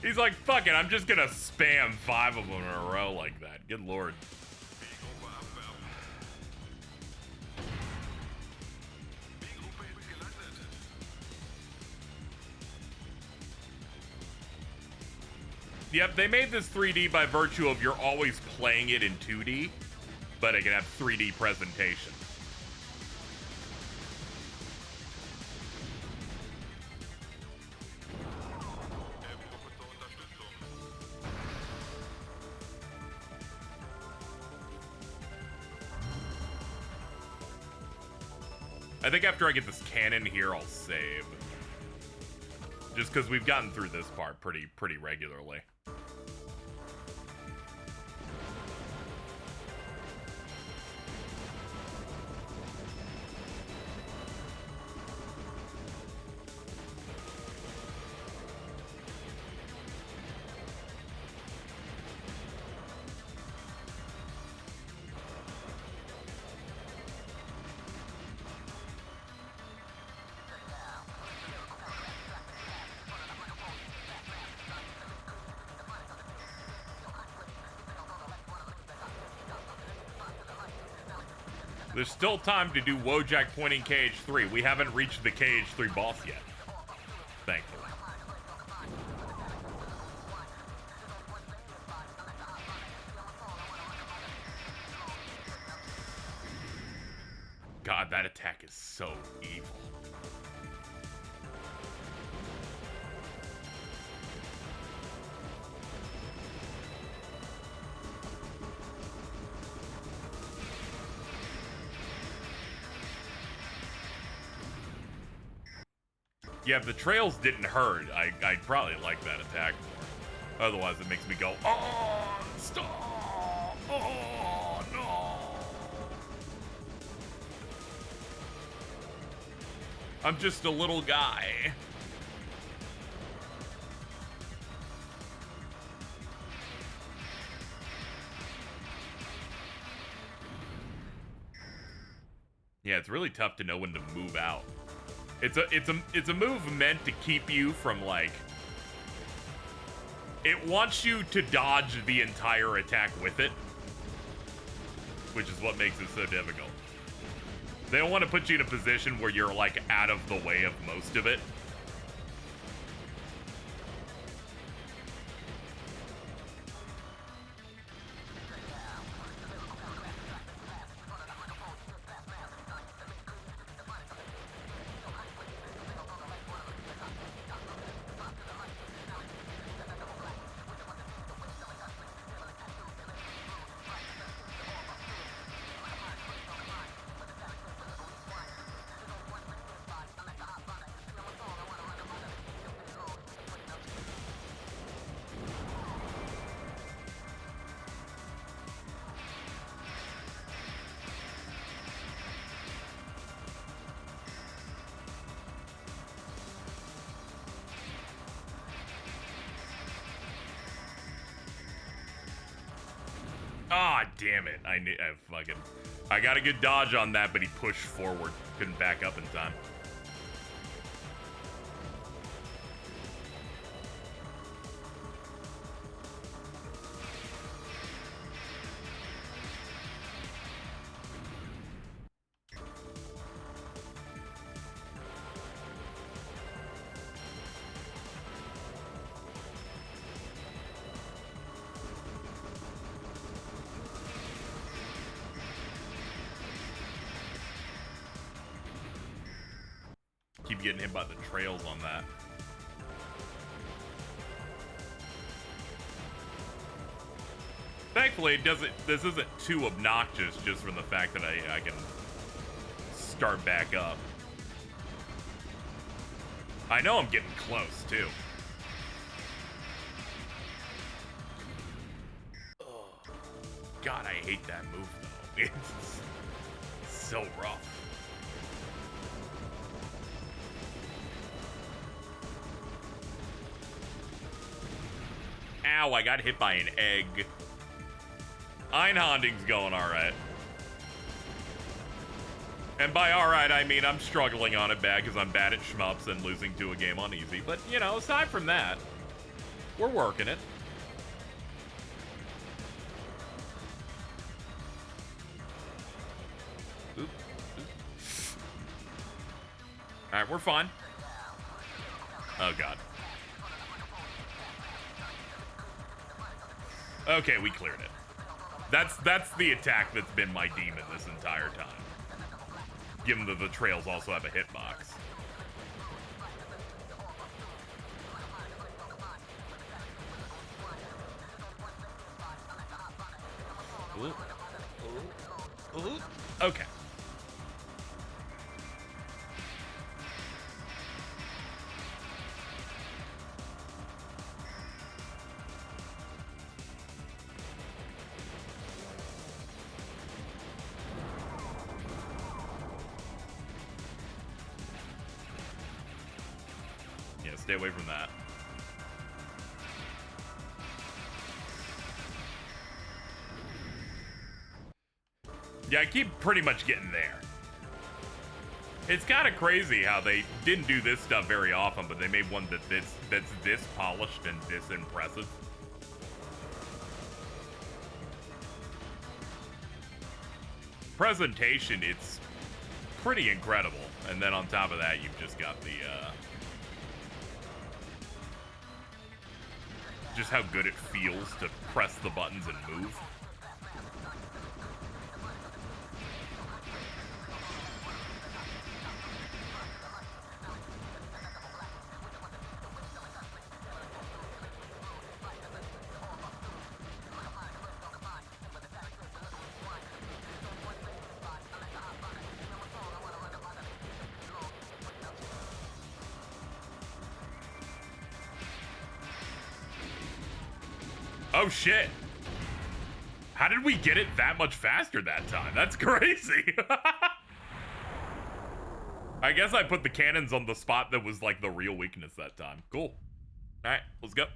He's like, fuck it, I'm just gonna spam 5 of them in a row like that. Good lord. Yep, they made this 3D by virtue of you're always playing it in 2D, but it can have 3D presentation. I think after I get this cannon here, I'll save. Just because we've gotten through this part pretty regularly. There's still time to do Wojak pointing KH3. We haven't reached the KH3 boss yet. Thankfully. God, that attack is so evil. Yeah, if the trails didn't hurt, I'd probably like that attack more. Otherwise, it makes me go, oh, stop! Oh, no! I'm just a little guy. Yeah, it's really tough to know when to move out. It's a move meant to keep you from, like, it wants you to dodge the entire attack with it, which is what makes it so difficult. They don't want to put you in a position where you're, like, out of the way of most of it. Ah, damn it. I got a good dodge on that, but he pushed forward. Couldn't back up in time. Keep getting hit by the trails on that. Thankfully, this isn't too obnoxious just from the fact that I can start back up. I know I'm getting close, too. Oh, God, I hate that move, though. It's so rough. Ow, I got hit by an egg. Einhanding's going alright. And by alright, I mean I'm struggling on it bad because I'm bad at shmups and losing to a game on easy. But, you know, aside from that, we're working it. Oop. Alright, we're fine. Oh, God. Okay, we cleared it. That's the attack that's been my demon this entire time. Given that the trails also have a hitbox. Ooh. Ooh. Ooh. Okay. Stay away from that. Yeah, I keep pretty much getting there. It's kind of crazy how they didn't do this stuff very often, but they made one that's this polished and this impressive. Presentation, it's pretty incredible. And then on top of that, you've just got the just how good it feels to press the buttons and move. Oh shit. How did we get it that much faster that time? That's crazy. I guess I put the cannons on the spot that was like the real weakness that time. Cool. Alright, let's go.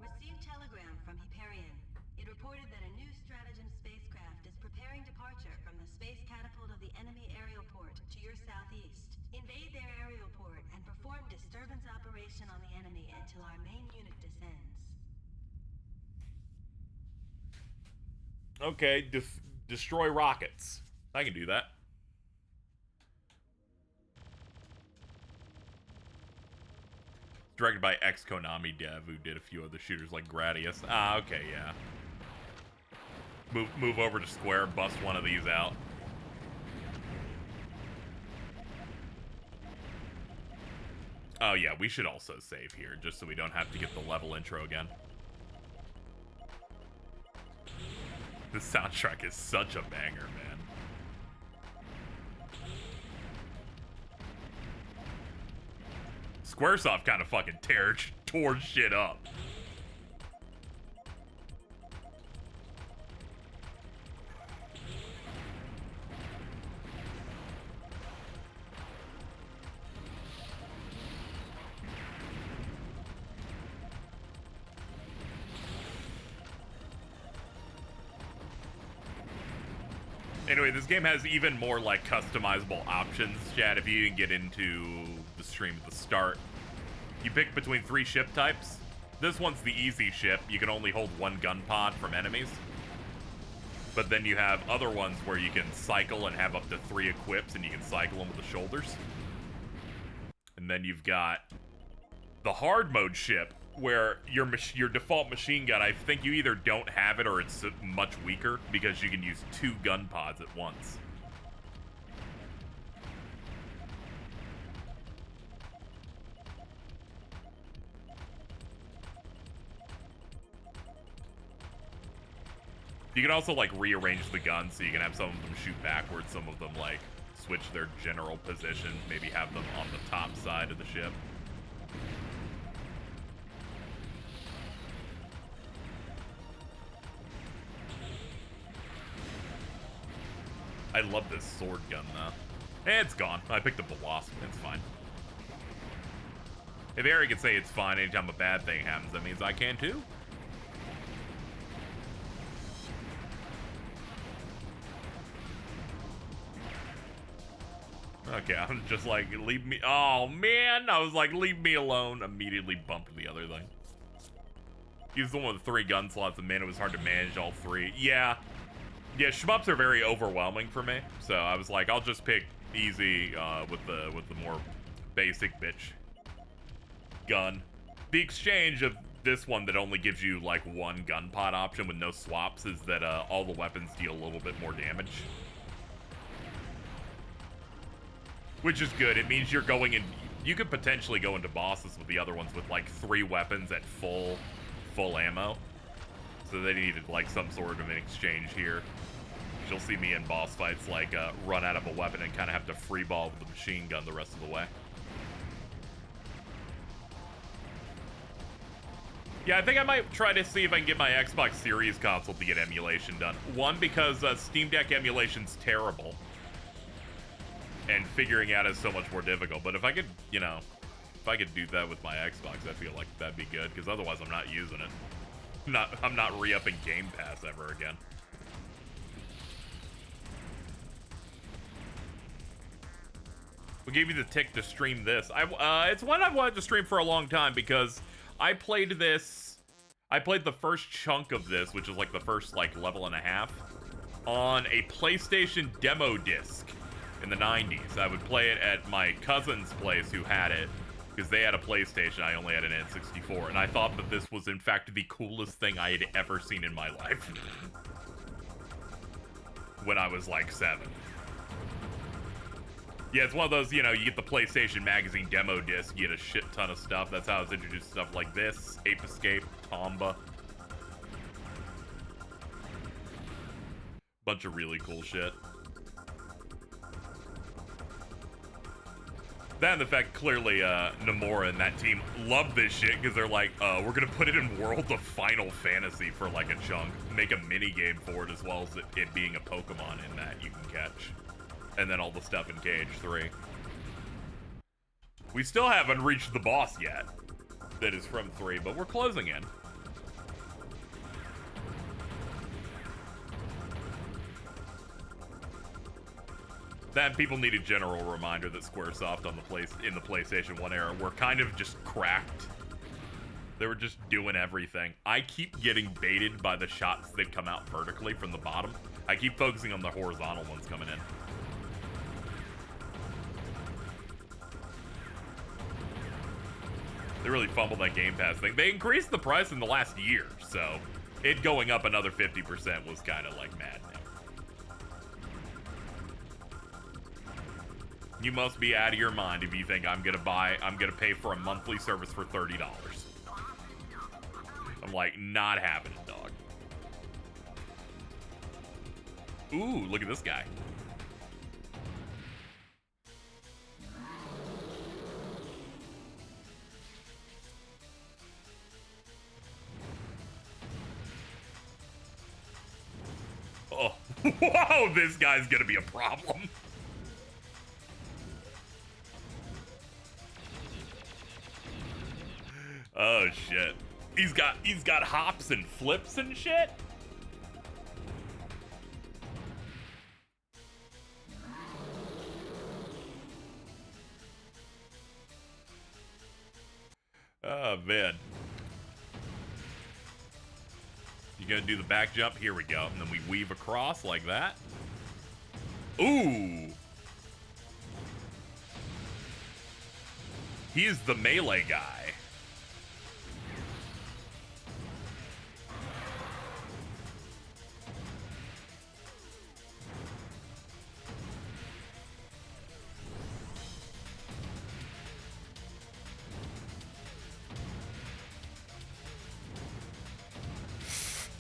Received telegram from Hyperion. It reported that a new stratagem spacecraft is preparing departure from the space catapult of the enemy aerial port to your southeast. Invade their aerial port and perform disturbance operation on the enemy until our main unit descends. Okay, destroy rockets. I can do that. Directed by ex-Konami dev who did a few other shooters like Gradius. Ah, okay, yeah. Move over to square, bust one of these out. Oh yeah, we should also save here, just so we don't have to get the level intro again. This soundtrack is such a banger, man. Squaresoft kind of fucking tore shit up. Anyway, this game has even more, like, customizable options, chat, if you didn't get into the stream at the start. You pick between 3 ship types. This one's the easy ship. You can only hold 1 gun pod from enemies. But then you have other ones where you can cycle and have up to 3 equips, and you can cycle them with the shoulders. And then you've got the hard mode ship, where your default machine gun, I think you either don't have it or it's much weaker because you can use 2 gun pods at once. You can also, like, rearrange the guns so you can have some of them shoot backwards, some of them, like, switch their general position, maybe have them on the top side of the ship. I love this sword gun, though. It's gone. I picked up the Wasp. It's fine. If Eric can say it's fine anytime a bad thing happens, that means I can, too. Okay, I'm just like, leave me... Oh, man! I was like, leave me alone. Immediately bumped the other thing. He was the one with the 3 gun slots, and man, it was hard to manage all 3. Yeah. Yeah, shmups are very overwhelming for me, so I was like, I'll just pick easy with the more basic bitch gun. The exchange of this one that only gives you like 1 gun pod option with no swaps is that all the weapons deal a little bit more damage, which is good. It means you're going in. You could potentially go into bosses with the other ones with like 3 weapons at full ammo. So they needed like some sort of an exchange here. You'll see me in boss fights like run out of a weapon and kind of have to free ball with the machine gun the rest of the way. Yeah, I think I might try to see if I can get my Xbox Series console to get emulation done. One, because Steam Deck emulation's terrible, and figuring out is so much more difficult. But if I could, you know, if I could do that with my Xbox, I feel like that'd be good, because otherwise I'm not using it. I'm not re-upping Game Pass ever again. We gave you the tick to stream this. It's one I've wanted to stream for a long time because I played this. I played the first chunk of this, which is like the first like level and a half, on a PlayStation demo disc in the 90s. I would play it at my cousin's place who had it, because they had a PlayStation, I only had an N64, and I thought that this was, in fact, the coolest thing I had ever seen in my life. When I was, like, 7. Yeah, it's one of those, you know, you get the PlayStation Magazine demo disc, you get a shit ton of stuff. That's how I was introduced to stuff like this, Ape Escape, Tomba. Bunch of really cool shit. That and the fact clearly Nomura and that team love this shit because they're like, we're gonna put it in World of Final Fantasy for like a chunk, make a mini game for it as well as it being a Pokemon in that you can catch, and then all the stuff in KH3. We still haven't reached the boss yet that is from 3, but we're closing in. That people need a general reminder that Squaresoft on the in the PlayStation 1 era were kind of just cracked They were just doing everything. I keep getting baited by the shots that come out vertically from the bottom. I keep focusing on the horizontal ones coming in. They really fumbled that Game Pass thing. They increased the price in the last year, so it going up another 50% was kind of like maddening. You must be out of your mind if you think I'm gonna pay for a monthly service for $30. I'm like, not having it, dog. Ooh, look at this guy. Oh, whoa, this guy's gonna be a problem. Oh shit. He's got hops and flips and shit. Oh man. You gonna do the back jump? Here we go. And then we weave across like that. Ooh. He is the melee guy.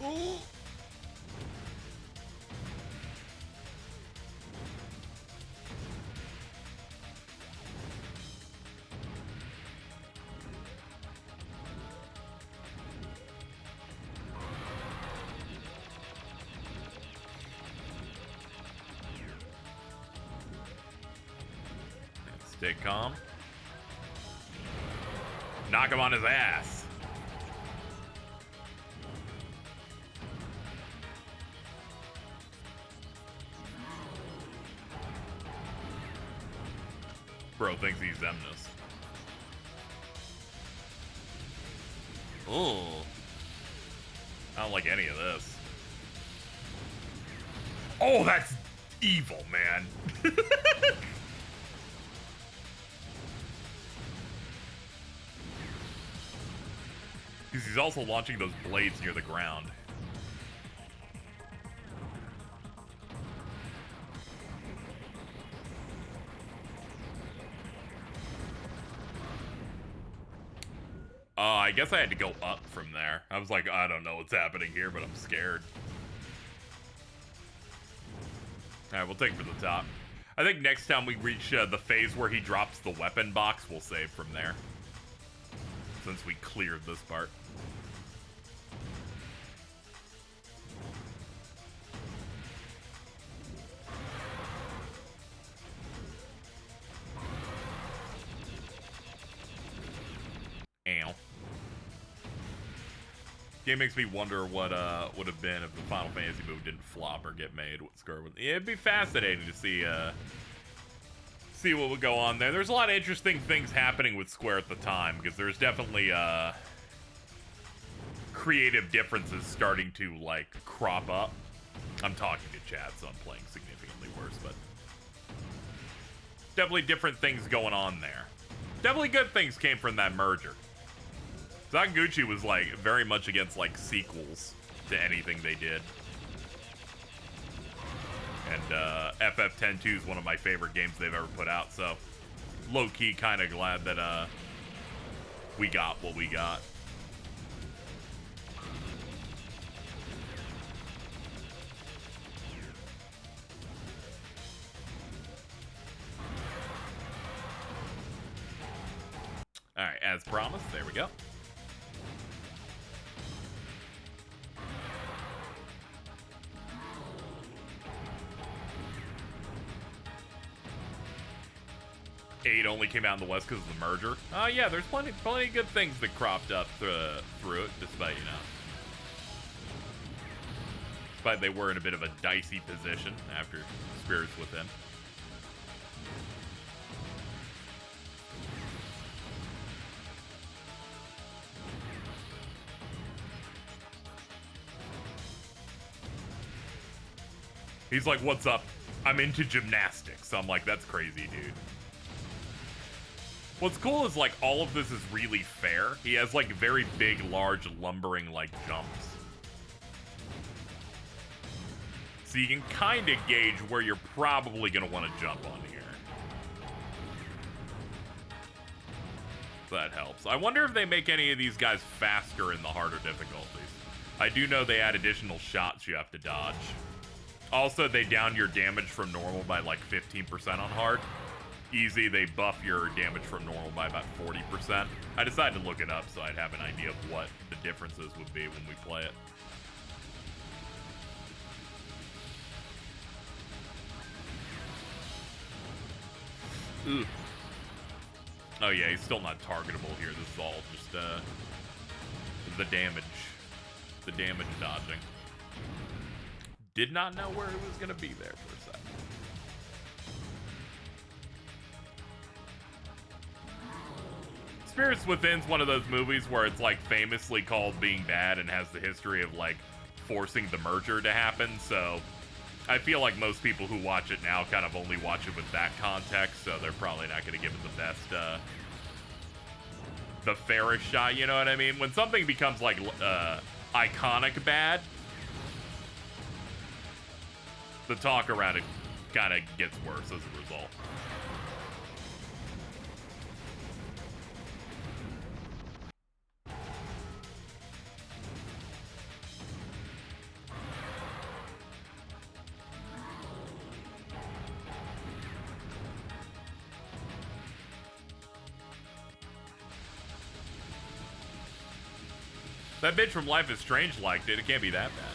Ooh. Stay calm. Knock him on his ass. Bro thinks he's Zemnis. Ooh. I don't like any of this. Oh, that's evil, man. Because he's also launching those blades near the ground. I guess I had to go up from there. I was like, I don't know what's happening here, but I'm scared. Alright, we'll take it for the top. I think next time we reach the phase where he drops the weapon box, we'll save from there. Since we cleared this part. Ow. Game makes me wonder what would have been if the Final Fantasy movie didn't flop or get made. What Square would. It'd be fascinating to see what would go on there. There's a lot of interesting things happening with Square at the time because there's definitely creative differences starting to like crop up. I'm talking to chat, so I'm playing significantly worse, but definitely different things going on there. Definitely good things came from that merger. Sakaguchi was like very much against like sequels to anything they did. And FF102 is one of my favorite games they've ever put out, so low-key kind of glad that we got what we got. Alright, as promised, there we go. Eight only came out in the West because of the merger. Yeah, there's plenty of good things that cropped up through it, despite, you know. Despite they were in a bit of a dicey position after Spirits Within. He's like, what's up? I'm into gymnastics. I'm like, that's crazy, dude. What's cool is, like, all of this is really fair. He has, like, very big, large, lumbering, like, jumps. So you can kind of gauge where you're probably going to want to jump on here. That helps. I wonder if they make any of these guys faster in the harder difficulties. I do know they add additional shots you have to dodge. Also, they down your damage from normal by like 15% on hard. Easy, they buff your damage from normal by about 40%. I decided to look it up so I'd have an idea of what the differences would be when we play it. Ooh. Oh yeah, he's still not targetable here. This is all just the damage. The damage dodging. Did not know where he was gonna be there for a second. Spirits Within's one of those movies where it's like famously called being bad and has the history of like forcing the merger to happen, so I feel like most people who watch it now kind of only watch it with that context, so they're probably not going to give it the best, the fairest shot, you know what I mean? When something becomes, like, iconic bad, the talk around it kind of gets worse as a result. That bitch from Life is Strange liked it. It can't be that bad.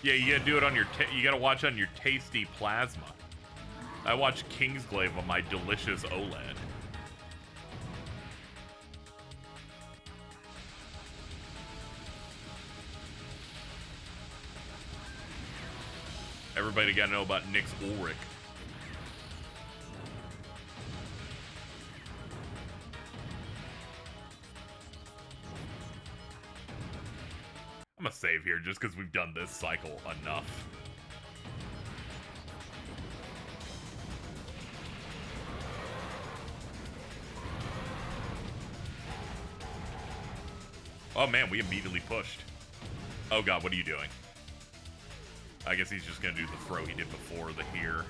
Yeah, you gotta do it on your, you gotta watch on your tasty plasma. I watch Kingsglaive on my delicious OLED. Everybody gotta know about Nick's Ulrich. I'm gonna save here just because we've done this cycle enough. Oh man, we immediately pushed. Oh god, what are you doing? I guess he's just gonna do the throw he did before the here.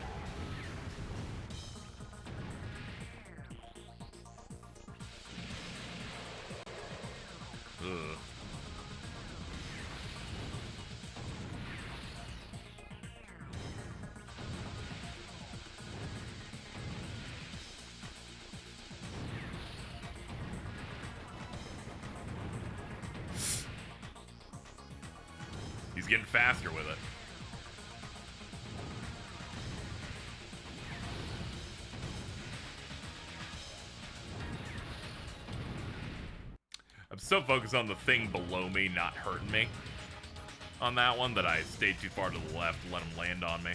Ugh. He's getting faster with it. I'm so focused on the thing below me not hurting me on that one that I stayed too far to the left and let him land on me.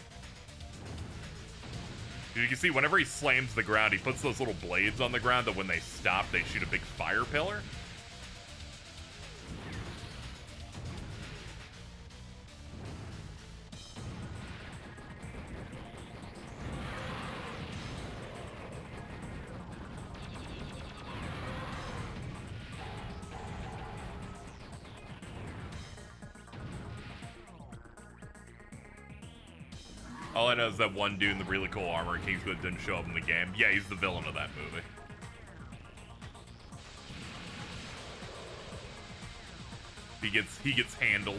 You can see whenever he slams the ground, he puts those little blades on the ground that when they stop, they shoot a big fire pillar. All I know is that one dude in the really cool armor, Kingsglaive, didn't show up in the game. Yeah, he's the villain of that movie. He gets handled.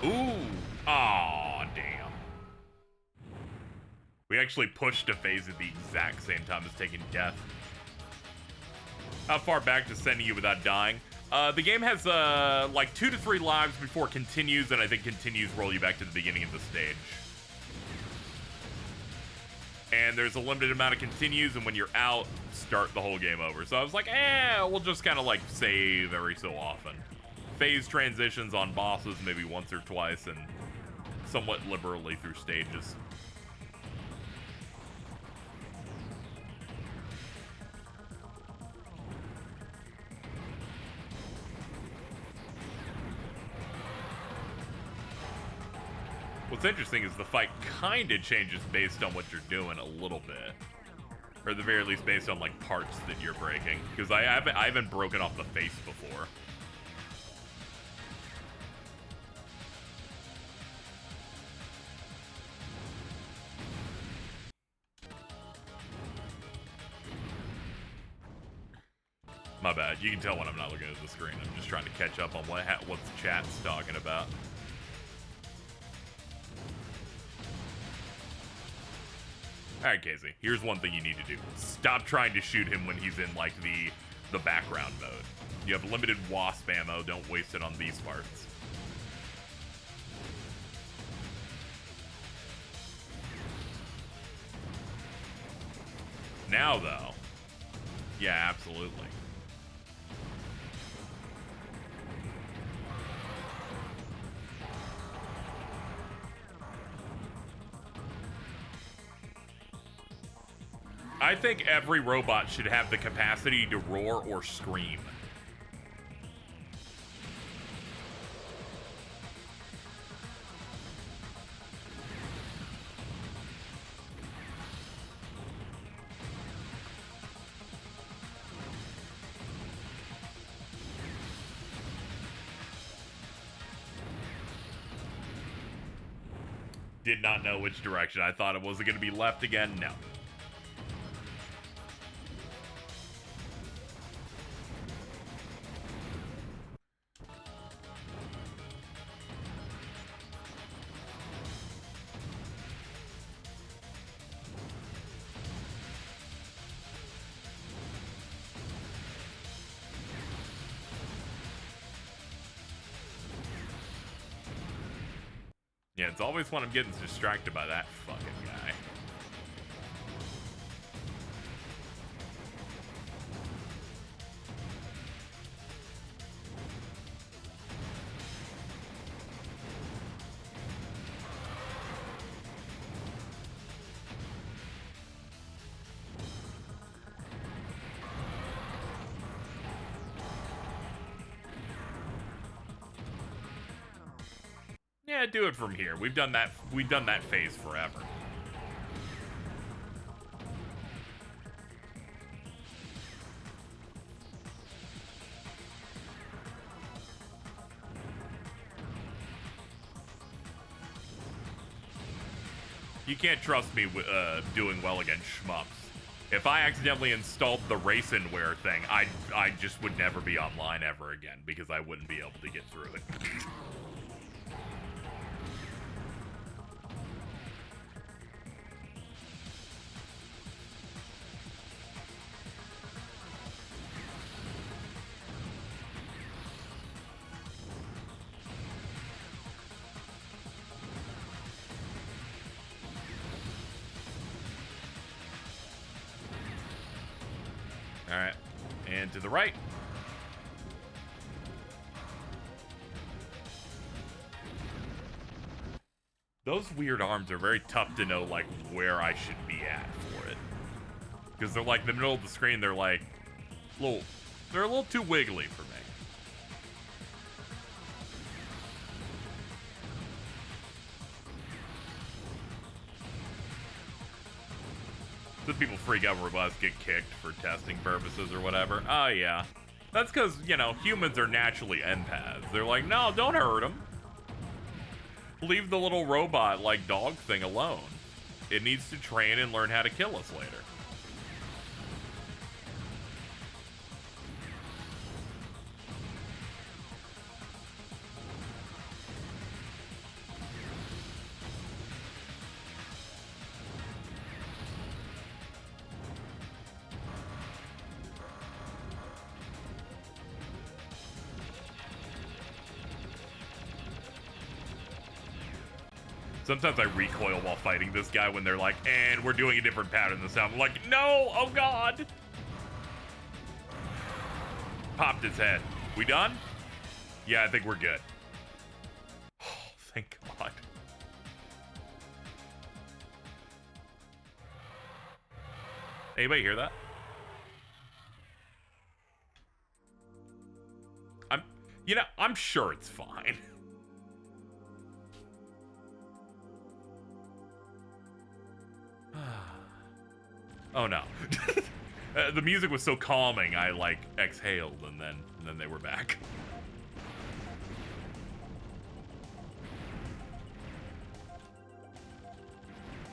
Ooh. We actually pushed a phase at the exact same time as taking death. How far back to sending you without dying? The game has like 2 to 3 lives before continues, and I think continues roll you back to the beginning of the stage. And there's a limited amount of continues, and when you're out, start the whole game over. So I was like, we'll just kind of like save every so often. Phase transitions on bosses maybe once or twice, and somewhat liberally through stages. What's interesting is the fight kind of changes based on what you're doing a little bit. Or at the very least based on like parts that you're breaking. Because I haven't broken off the face before. My bad. You can tell when I'm not looking at the screen. I'm just trying to catch up on what the chat's talking about. Alright, Casey, here's one thing you need to do. Stop trying to shoot him when he's in, like, the background mode. You have limited wasp ammo, don't waste it on these parts. Now, though, yeah, absolutely. I think every robot should have the capacity to roar or scream. Did not know which direction. I thought it was going to be left again. No. Yeah, it's always when I'm getting distracted by that fucking guy. Yeah, do it from here. We've done that phase forever. You can't trust me doing well against shmups. If I accidentally installed the Racinware thing, I just would never be online ever again because I wouldn't be able to get through it. Alright, and to the right. Those weird arms are very tough to know, like, where I should be at for it. Because they're, like, in the middle of the screen, they're, like, they're a little too wiggly for me. Some people freak out when robots get kicked for testing purposes or whatever. Oh, yeah. That's because, you know, humans are naturally empaths. They're like, no, don't hurt them. Leave the little robot, like, dog thing alone. It needs to train and learn how to kill us later. Sometimes I recoil while fighting this guy when they're like, and we're doing a different pattern this time. I'm like, no, oh god. Popped his head. We done? Yeah, I think we're good. Oh, thank god. Anybody hear that? I'm sure it's fine. Oh no. The music was so calming, I like exhaled and then they were back.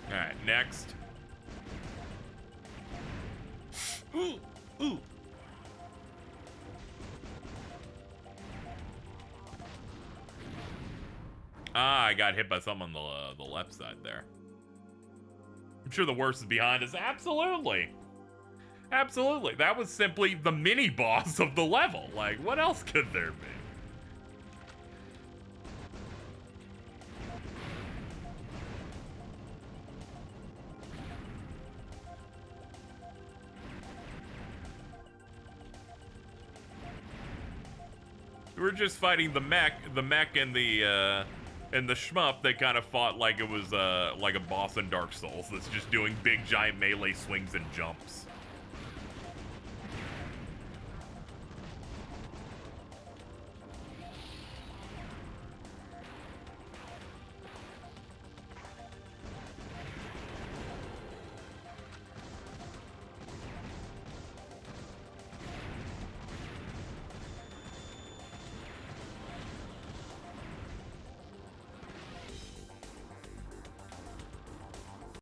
All right, next. Ooh, ooh. Ah, I got hit by something on the left side there. I'm sure the worst is behind us. Absolutely. Absolutely. That was simply the mini boss of the level. Like, what else could there be? We were just fighting the mech and the shmup that kind of fought like it was like a boss in Dark Souls that's just doing big giant melee swings and jumps.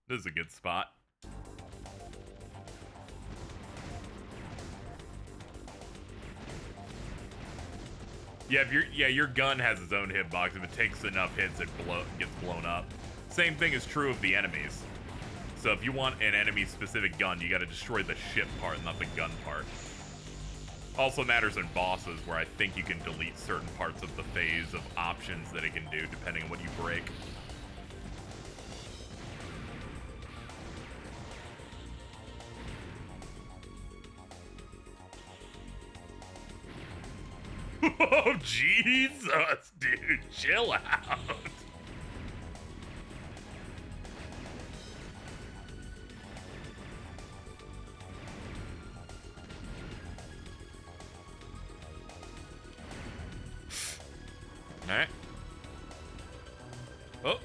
This is a good spot. Yeah, your gun has its own hitbox. If it takes enough hits, it gets blown up. Same thing is true of the enemies. So if you want an enemy-specific gun, you got to destroy the ship part, not the gun part. Also matters in bosses, where I think you can delete certain parts of the phase of options that it can do, depending on what you break. Oh, Jesus, dude, chill out. All right. Oh.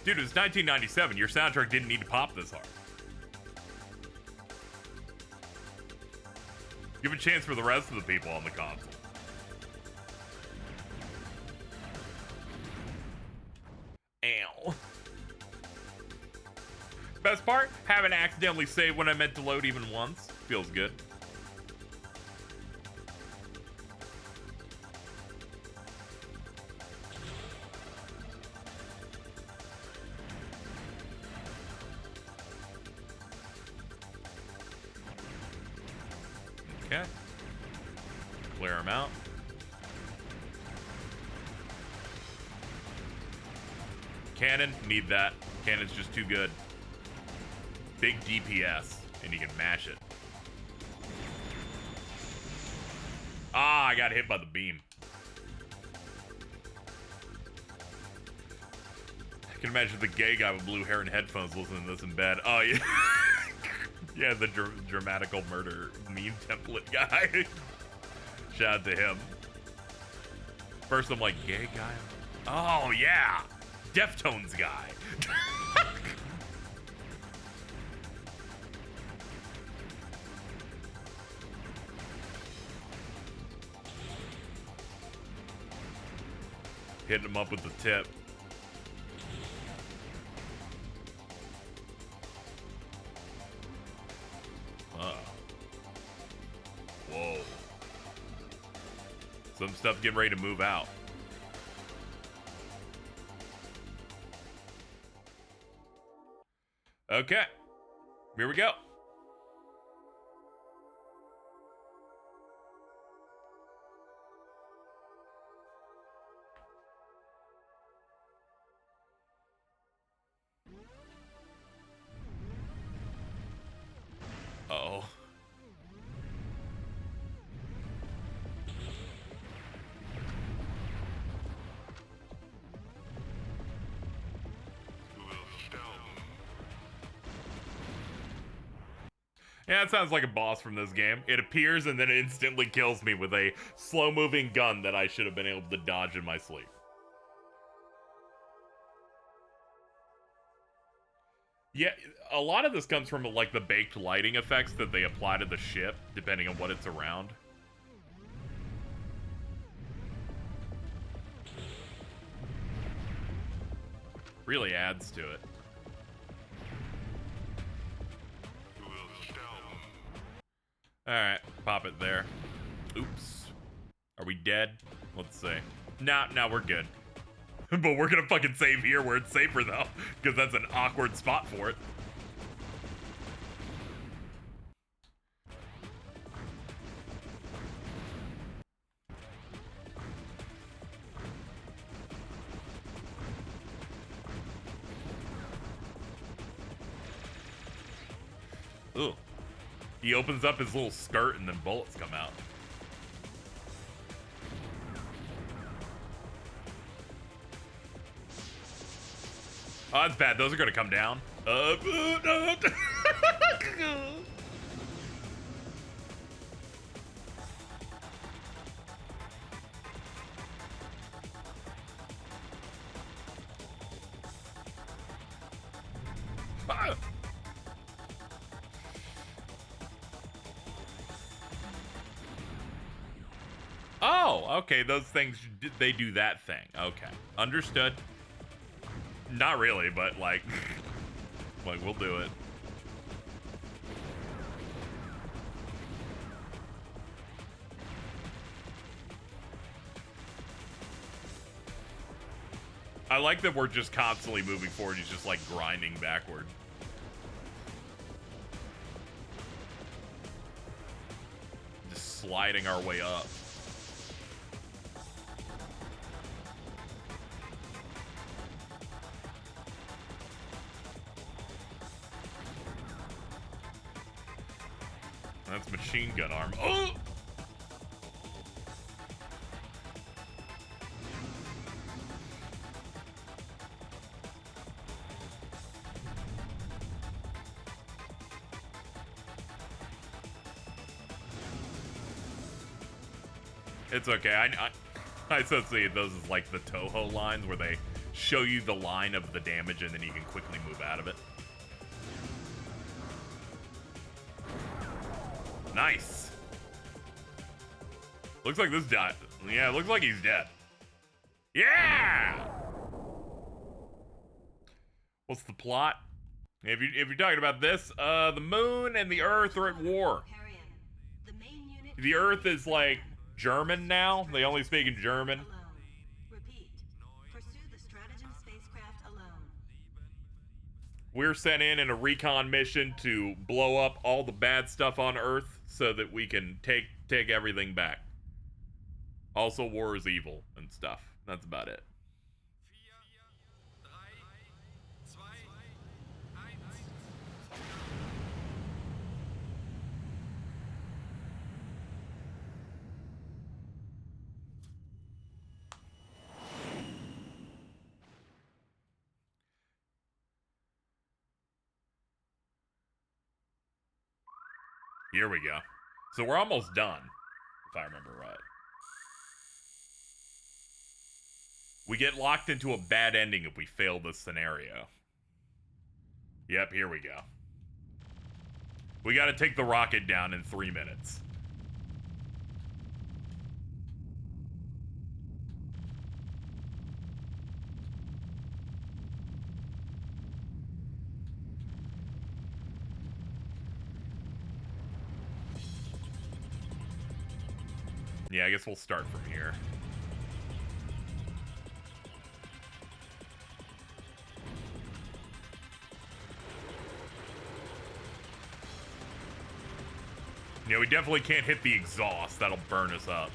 Dude, it was 1997. Your soundtrack didn't need to pop this hard. Give a chance for the rest of the people on the console. Ow. Best part? Haven't accidentally saved when I meant to load even once. Feels good. Okay. Clear them out. Cannon, need that. Cannon's just too good. Big DPS, and you can mash it. Ah, I got hit by the beam. I can imagine the gay guy with blue hair and headphones listening to this in bed. Oh, yeah. Yeah, the dramatical murder meme template guy. Shout out to him. First, I'm like, gay guy? Oh, yeah. Deftones guy. Hitting him up with the tip. Whoa. Some stuff getting ready to move out. Okay. Here we go. Yeah, it sounds like a boss from this game. It appears and then it instantly kills me with a slow-moving gun that I should have been able to dodge in my sleep. Yeah, a lot of this comes from, like, the baked lighting effects that they apply to the ship, depending on what it's around. Really adds to it. Alright, pop it there. Oops. Are we dead? Let's see. No, we're good. But we're gonna fucking save here where it's safer, though, because that's an awkward spot for it. Ooh. He opens up his little skirt and then bullets come out. Oh, that's bad. Those are gonna come down. Oh, okay, those things, they do that thing. Okay, understood. Not really, but like, like we'll do it. I like that we're just constantly moving forward. He's just like grinding backward. Just sliding our way up. That's machine gun arm. Oh! It's okay. I associate those as like the Toho lines where they show you the line of the damage and then you can quickly move out of it. Nice. Looks like this died. Yeah, looks like he's dead. Yeah! What's the plot? If you're talking about this, the moon and the Earth are at war. The Earth is like German now. They only speak in German. Repeat. Pursue the stratagem spacecraft alone. We're sent in a recon mission to blow up all the bad stuff on Earth so that we can take everything back. Also, war is evil and stuff. That's about it. Here we go. So we're almost done, if I remember right. We get locked into a bad ending if we fail this scenario. Yep, here we go. We gotta take the rocket down in 3 minutes. Yeah, I guess we'll start from here. Yeah, we definitely can't hit the exhaust. That'll burn us up.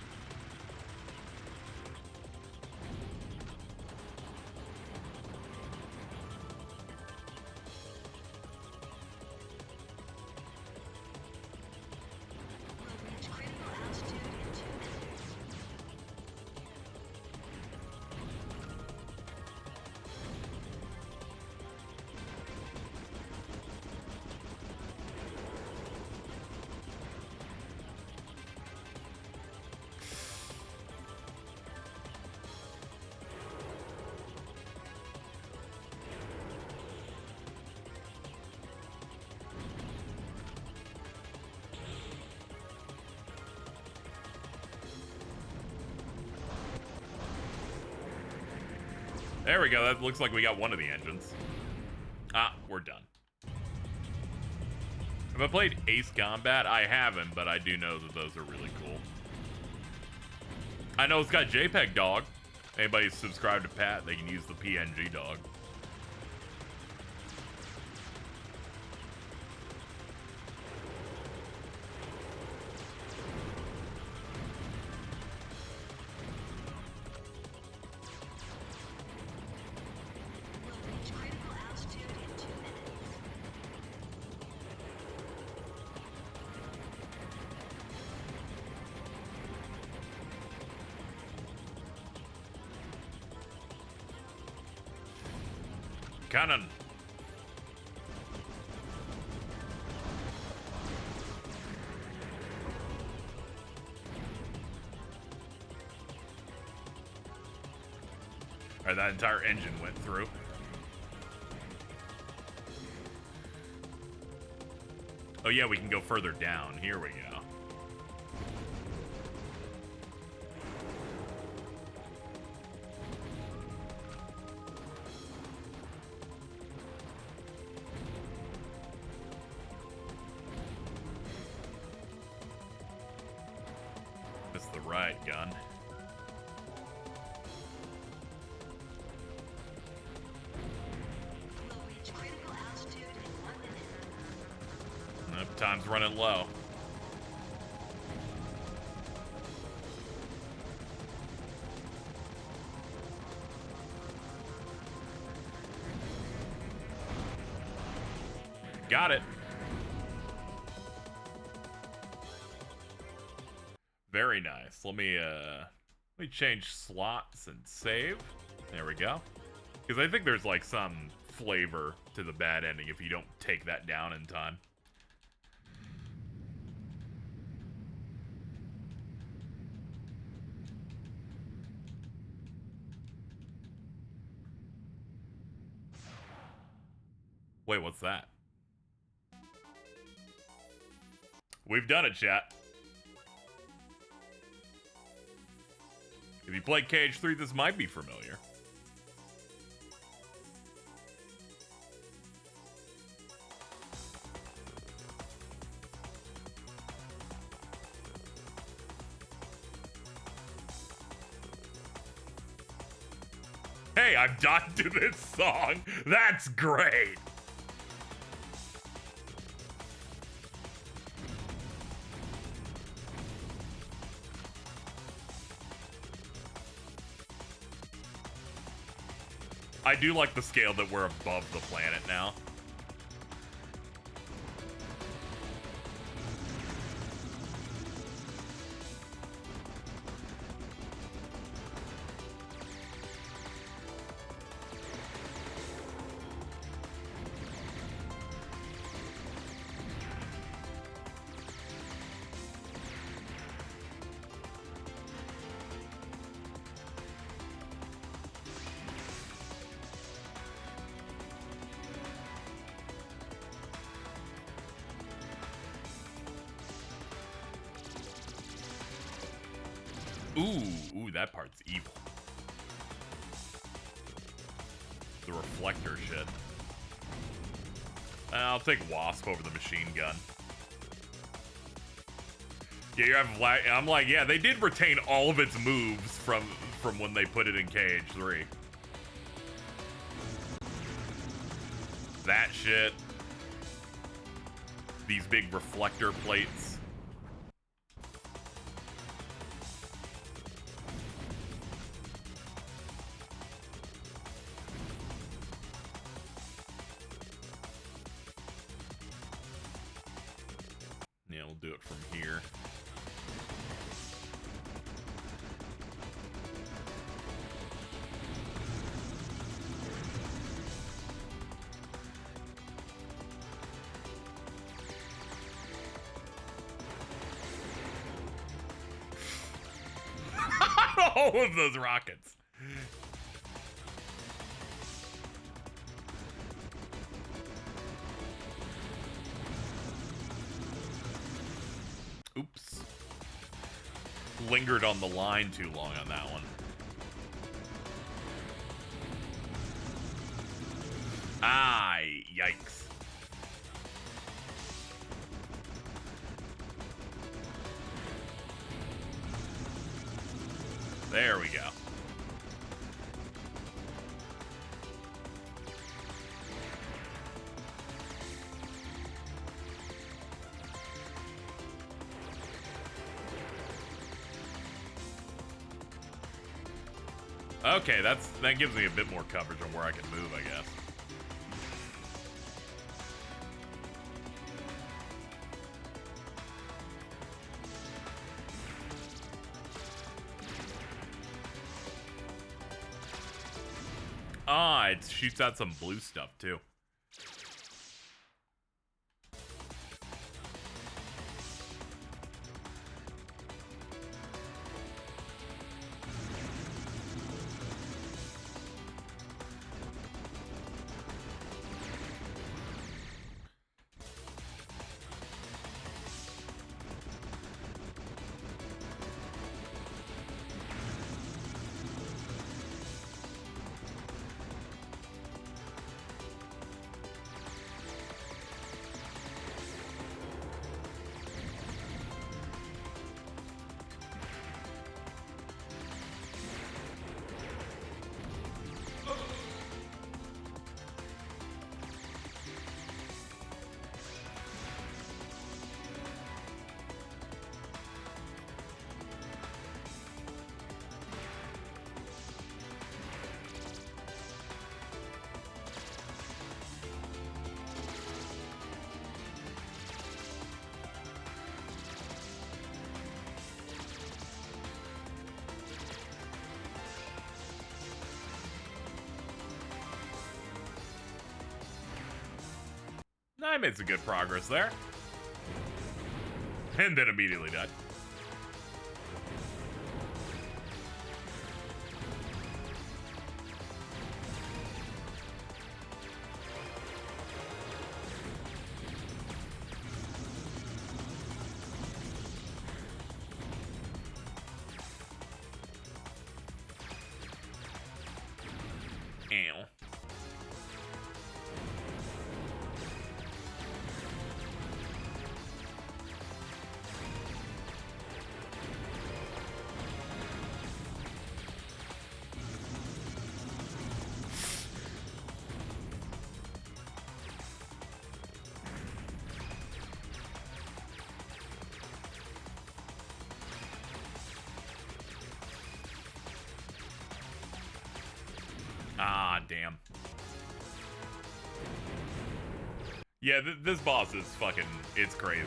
There we go. That looks like we got one of the engines. Ah, we're done. Have I played Ace Combat? I haven't, but I do know that those are really cool. I know it's got JPEG dog. Anybody subscribed to Pat, they can use the PNG dog. Cannon. Alright, that entire engine went through. Oh yeah, we can go further down. Here we go. The riot gun. Nope, time's running low. Got it. Very nice. Let me change slots and save. There we go. Because I think there's like some flavor to the bad ending if you don't take that down in time. Wait, what's that? We've done it, chat. If you played KH3, this might be familiar. Hey, I've died to this song. That's great. I do like the scale that we're above the planet now. Ooh, that part's evil. The reflector shit. I'll take Wasp over the machine gun. Yeah, you're having I'm like, yeah, they did retain all of its moves from when they put it in KH3. That shit. These big reflector plates. Yeah, we'll do it from here. All of those rockets. Oops. Lingered on the line too long on that one. Ah, yikes. There we go. Okay, that gives me a bit more coverage on where I can move, I guess. Ah, it shoots out some blue stuff, too. I made some good progress there. And then immediately died. Ow. Ah, damn. Yeah, this boss is fucking, it's crazy.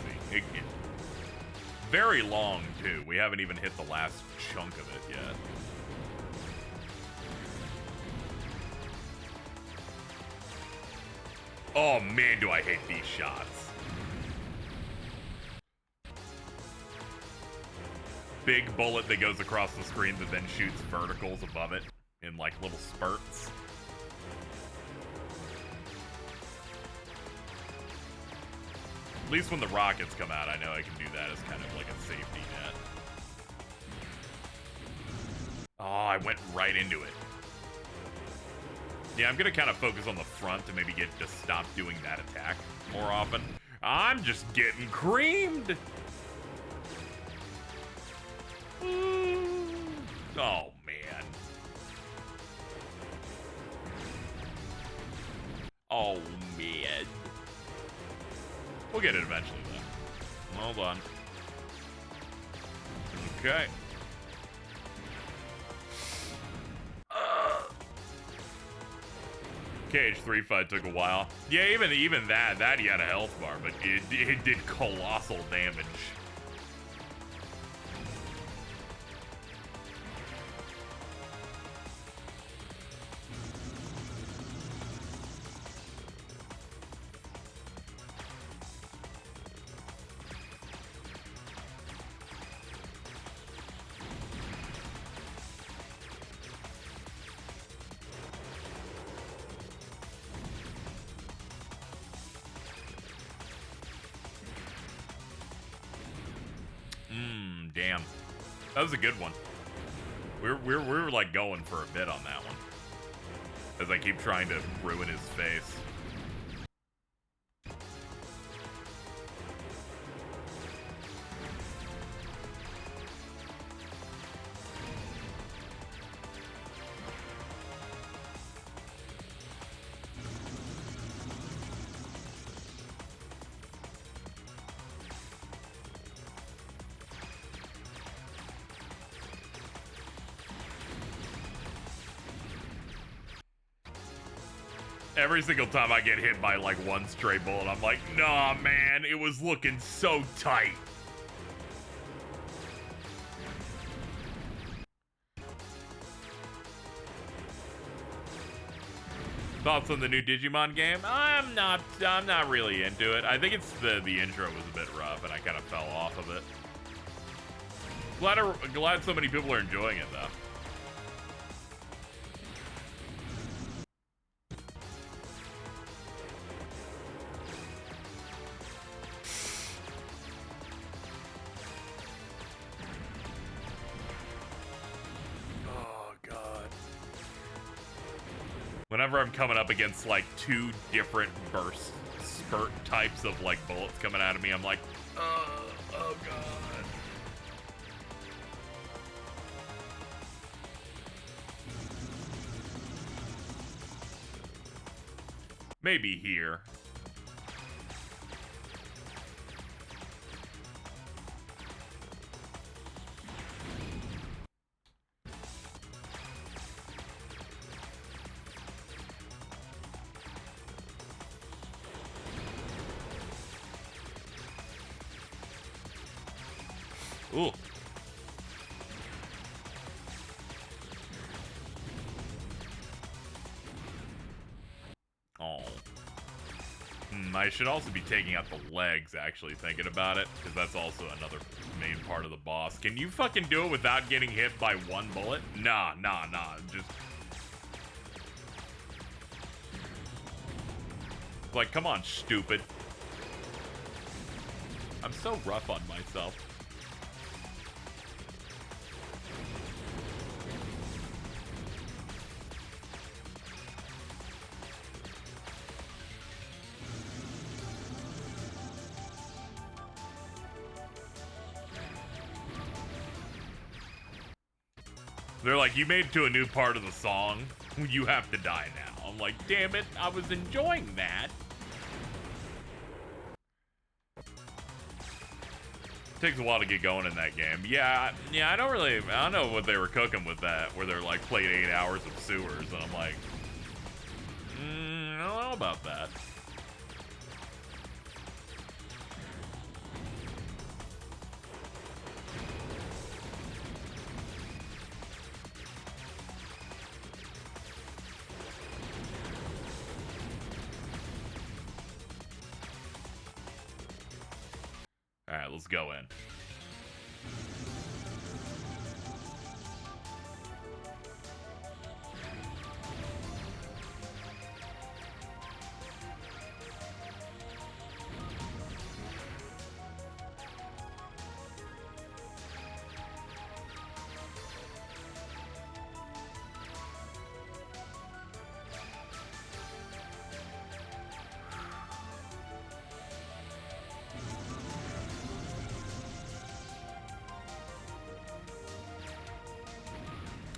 Very long, too. We haven't even hit the last chunk of it yet. Oh, man, do I hate these shots. Big bullet that goes across the screen that then shoots verticals above it in, like, little spurts. At least when the rockets come out, I know I can do that as kind of like a safety net. Oh, I went right into it. Yeah, I'm gonna kind of focus on the front to maybe get to stop doing that attack more often. I'm just getting creamed! Oh, man. Oh, man. We'll get it eventually, though. Hold on. Okay. KH3 fight took a while. Yeah, even that he had a health bar, but it did colossal damage. Damn. That was a good one. We were like going for a bit on that one. as I keep trying to ruin his face. Every single time I get hit by like one stray bullet, I'm like, nah, man, it was looking so tight. Thoughts on the new Digimon game? I'm not really into it. I think it's the intro was a bit rough and I kind of fell off of it. Glad so many people are enjoying it though. Whenever I'm coming up against like two different burst spurt types of like bullets coming out of me, I'm like, oh god. Maybe here. Ooh. Oh. I should also be taking out the legs, actually, thinking about it, because that's also another main part of the boss. Can you fucking do it without getting hit by one bullet? Nah. Just... like, come on, stupid. I'm so rough on myself. They're like, you made it to a new part of the song. You have to die now. I'm like, damn it, I was enjoying that. Takes a while to get going in that game. Yeah, I don't know what they were cooking with that, where they're like, played 8 hours of sewers, and I'm like, I don't know about that. Alright, let's go in.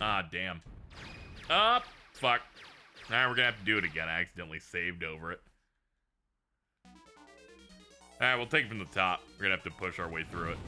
Ah, damn. Fuck. Alright, we're gonna have to do it again. I accidentally saved over it. Alright, we'll take it from the top. We're gonna have to push our way through it.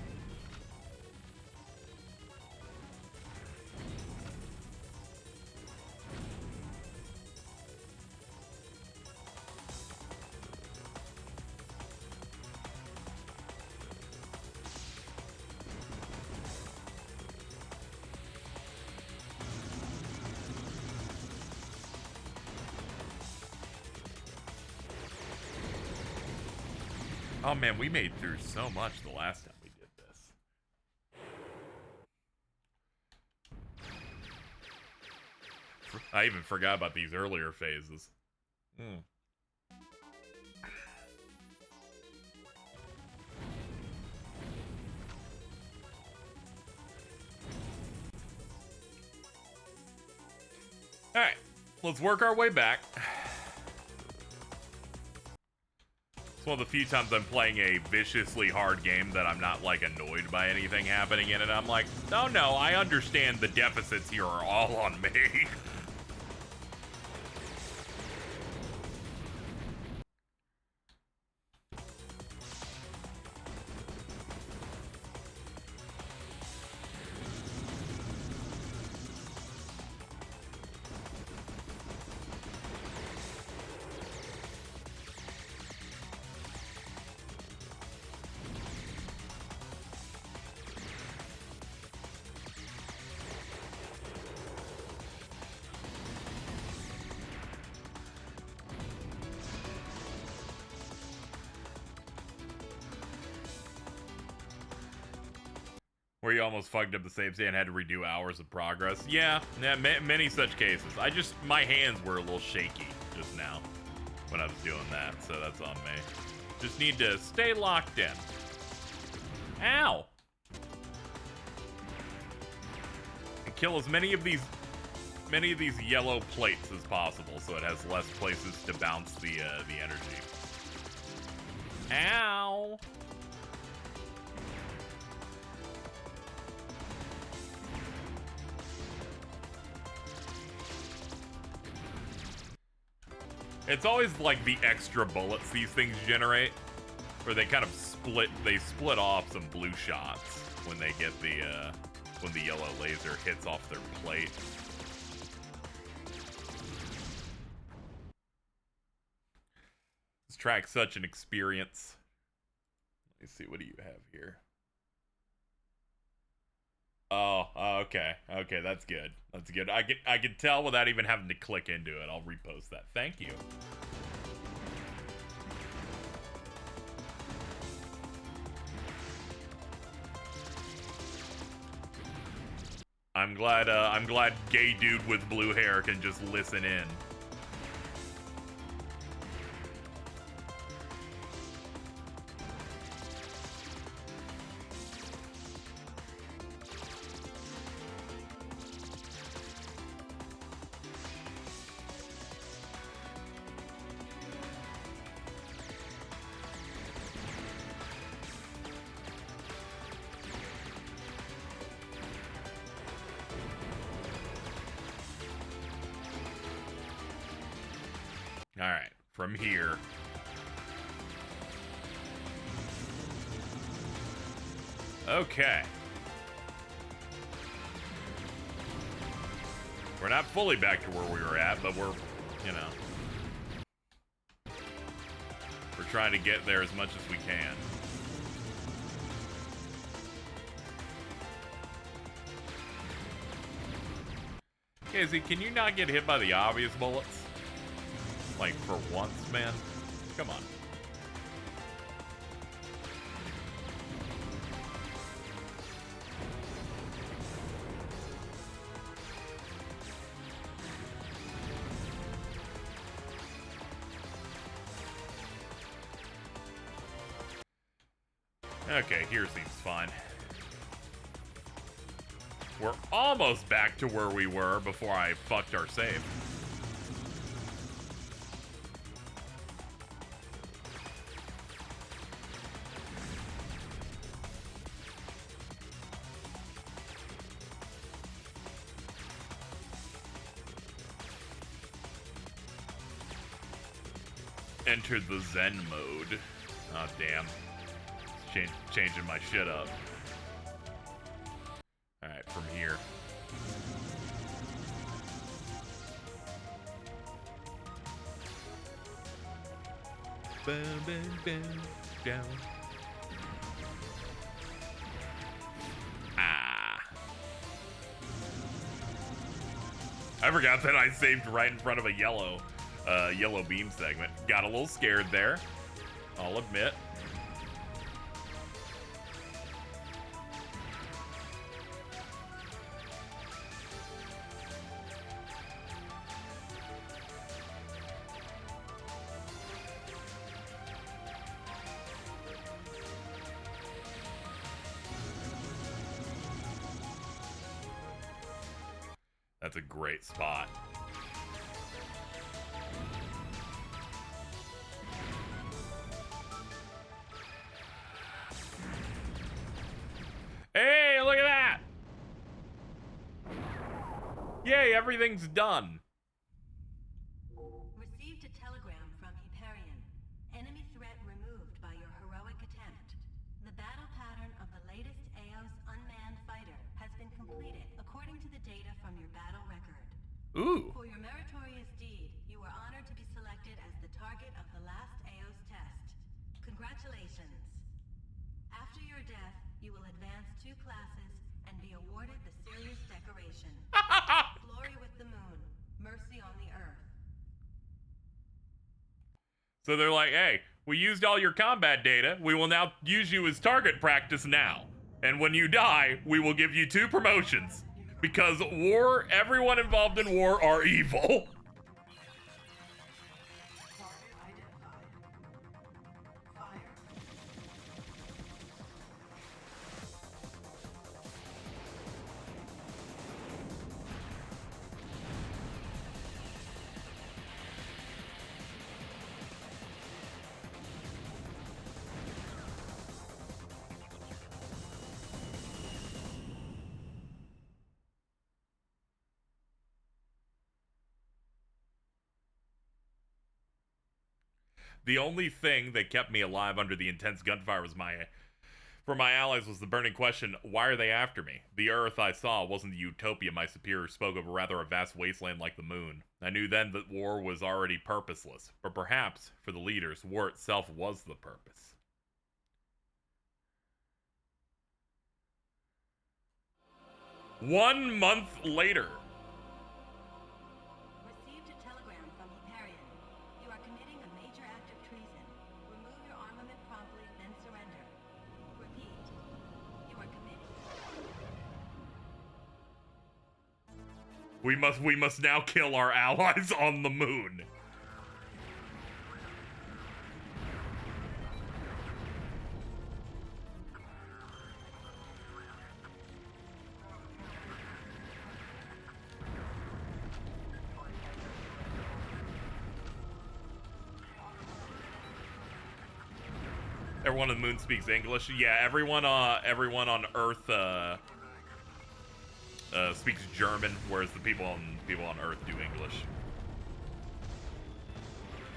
Oh man, we made through so much the last time we did this. I even forgot about these earlier phases. Alright. let's work our way back. It's one of the few times I'm playing a viciously hard game that I'm not, like, annoyed by anything happening in it. I'm like, oh no, I understand the deficits here are all on me. Where you almost fucked up the save state and had to redo hours of progress. Yeah, many such cases. My hands were a little shaky just now when I was doing that, so that's on me. Just need to stay locked in. Ow! And kill as many of these yellow plates as possible, so it has less places to bounce the energy. Ow! It's always like the extra bullets these things generate, where they kind of split off some blue shots when they get when the yellow laser hits off their plate. This track's such an experience. Let me see, what do you have here? Oh, okay. Okay, that's good. That's good. I can tell without even having to click into it. I'll repost that. Thank you. I'm glad gay dude with blue hair can just listen in. Alright, from here. Okay. We're not fully back to where we were at, but we're, you know. We're trying to get there as much as we can. Casey, can you not get hit by the obvious bullets? Like, for once, man? Come on. Okay, here seems fine. We're almost back to where we were before I fucked our save. Entered the Zen mode. Oh, damn. Changing my shit up. Alright, from here. Boom, boom, boom, down. Ah. I forgot that I saved right in front of a yellow beam segment. Got a little scared there, I'll admit. That's a great spot. Yay, everything's done. Received a telegram from Hyperion. Enemy threat removed by your heroic attempt. The battle pattern of the latest Eos unmanned fighter has been completed according to the data from your battle record. Ooh. For your meritorious deed, you were honored to be selected as the target of the last Eos test. Congratulations. After your death, you will advance 2 classes and be awarded the Sirius decoration. Glory with the moon, mercy on the earth. So they're like, hey, we used all your combat data. We will now use you as target practice now. And when you die, we will give you 2 promotions. Because war, everyone involved in war are evil. The only thing that kept me alive under the intense gunfire was for my allies was the burning question, why are they after me? The Earth I saw wasn't the utopia my superior spoke of, rather a vast wasteland like the moon. I knew then that war was already purposeless, but perhaps, for the leaders, war itself was the purpose. One month later. Received a telegram from Hyperion. You are committing a major act of treason. Remove your armament promptly, then surrender. Repeat. You are committing. We must now kill our allies on the moon. Everyone on the moon speaks English. Yeah, everyone on Earth speaks German, whereas the people on Earth do English.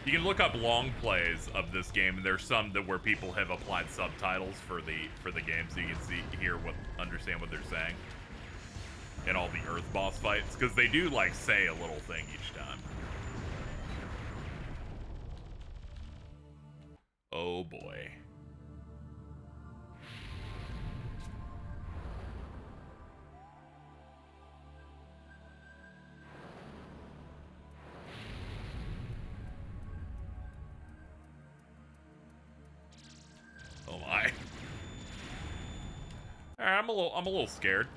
You can look up long plays of this game, and there's some where people have applied subtitles for the game, so you can understand what they're saying in all the Earth boss fights, because they do like say a little thing each time. Oh boy. Oh my. I'm a little scared.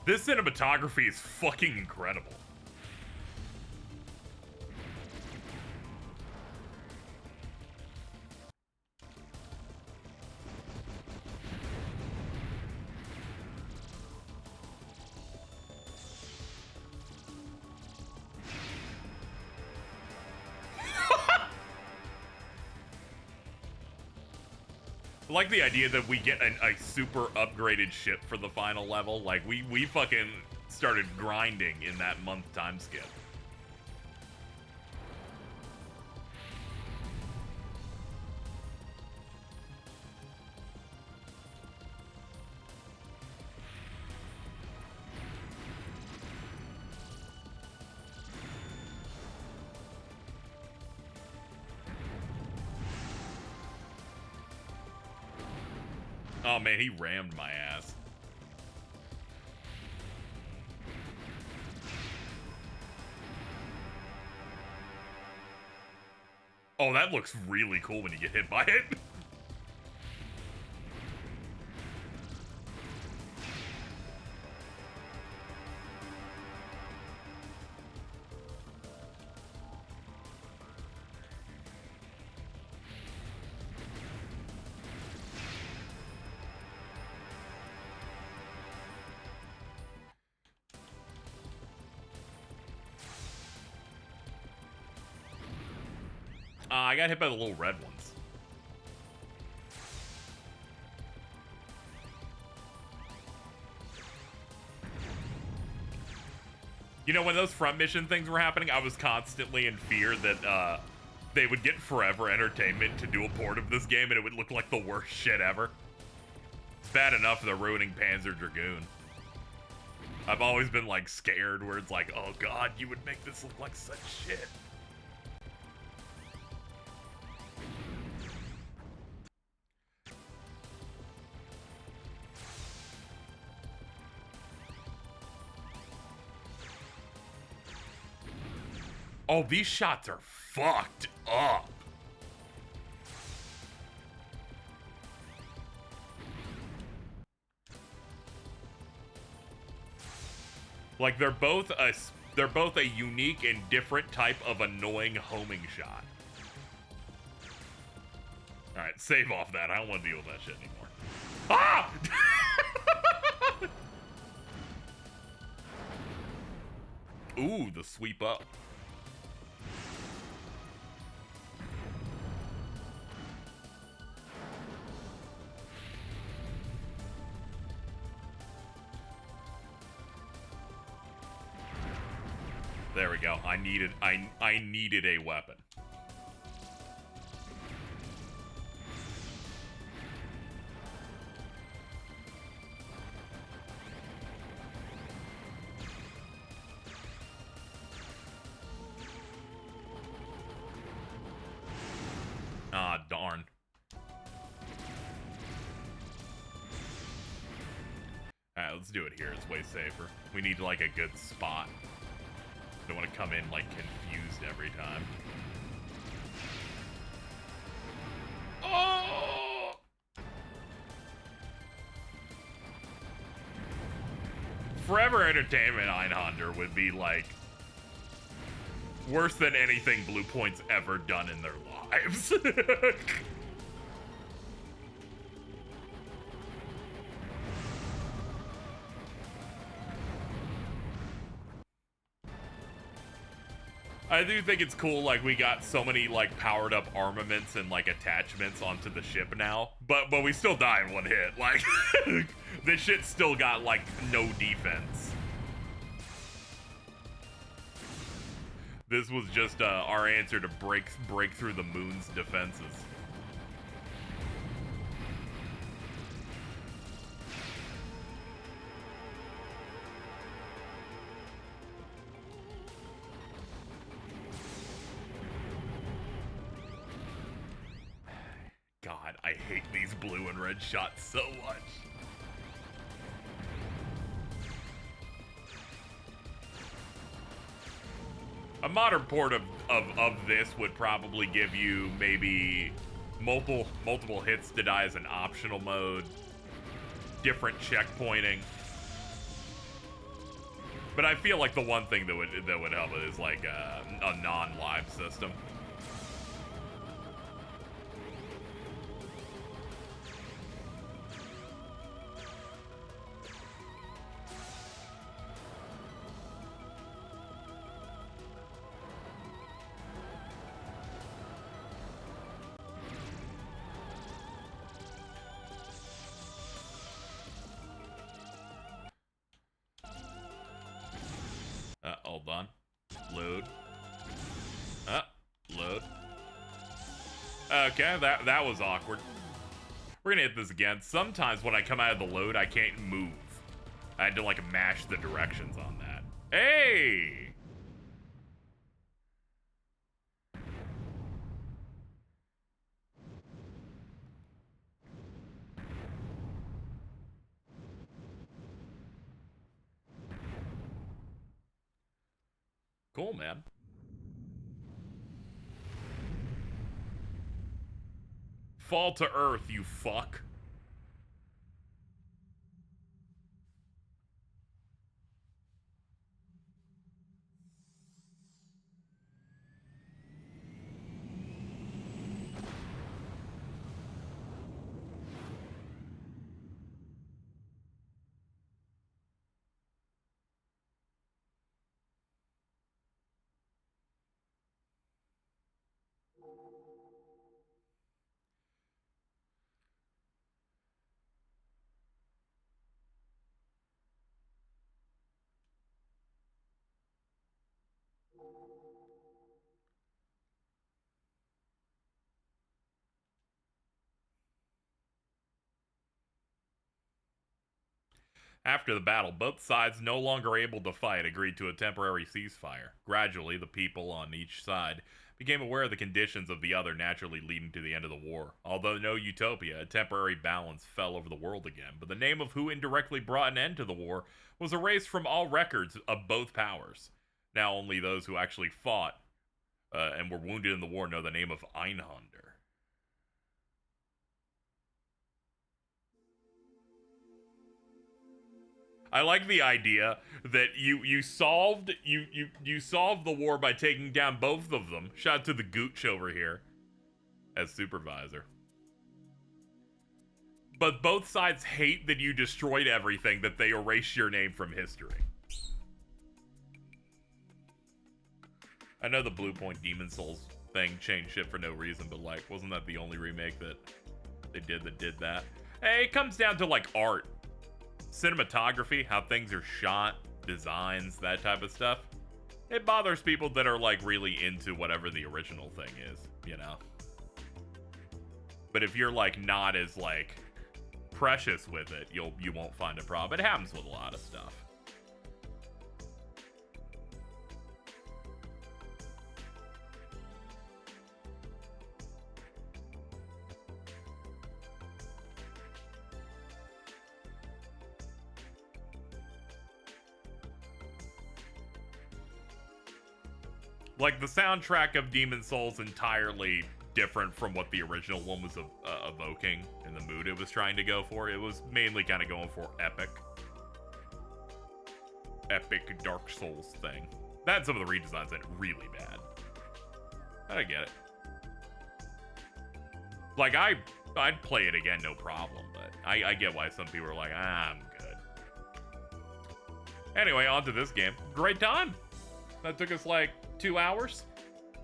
This cinematography is fucking incredible. I like the idea that we get a super upgraded ship for the final level. Like, we fucking started grinding in that month time skip. Oh man, he rammed my ass. Oh, that looks really cool when you get hit by it. I got hit by the little red ones. You know, when those front mission things were happening, I was constantly in fear that they would get Forever Entertainment to do a port of this game and it would look like the worst shit ever. It's bad enough they're ruining Panzer Dragoon. I've always been, like, scared where it's like, oh god, you would make this look like such shit. Oh, these shots are fucked up. Like, they're both a unique and different type of annoying homing shot. Alright, save off that. I don't want to deal with that shit anymore. Ah! Ooh, the sweep up. There we go. I needed a weapon. Ah, darn. Alright, let's do it here. It's way safer. We need, like, a good spot. Don't want to come in, like, confused every time. Oh! Forever Entertainment Einhander would be, like, worse than anything Blue Point's ever done in their lives. I do think it's cool, like, we got so many, like, powered-up armaments and, like, attachments onto the ship now. But we still die in one hit. Like, this shit still got, like, no defense. This was just our answer to break through the moon's defenses. God, I hate these blue and red shots so much. A modern port of this would probably give you maybe multiple hits to die as an optional mode, different checkpointing. But I feel like the one thing that would help it is like a non-live system. Hold on. Load. Load. Okay, that was awkward. We're gonna hit this again. Sometimes when I come out of the load, I can't move. I had to, like, mash the directions on that. Hey! Cool, man. Fall to Earth, you fuck. After the battle, both sides, no longer able to fight, agreed to a temporary ceasefire. Gradually, the people on each side became aware of the conditions of the other, naturally leading to the end of the war. Although no utopia, a temporary balance fell over the world again, but the name of who indirectly brought an end to the war was erased from all records of both powers. Now only those who actually fought and were wounded in the war know the name of Einhander. I like the idea that you solved the war by taking down both of them. Shout out to the Gooch over here as supervisor. But both sides hate that you destroyed everything, that they erase your name from history. I know the Blue Point Demon Souls thing changed shit for no reason, but like, wasn't that the only remake that they did that? Hey, it comes down to like art. Cinematography, how things are shot, designs, that type of stuff. It bothers people that are like really into whatever the original thing is, you know? But if you're like not as like precious with it, you won't find a problem. It happens with a lot of stuff. Like, the soundtrack of Demon Souls entirely different from what the original one was evoking in the mood it was trying to go for. It was mainly kind of going for epic Dark Souls thing. That some of the redesigns that really bad. I get it. Like, I'd play it again, no problem, but I get why some people are like, I'm good. Anyway, on to this game. Great time. That took us like 2 hours.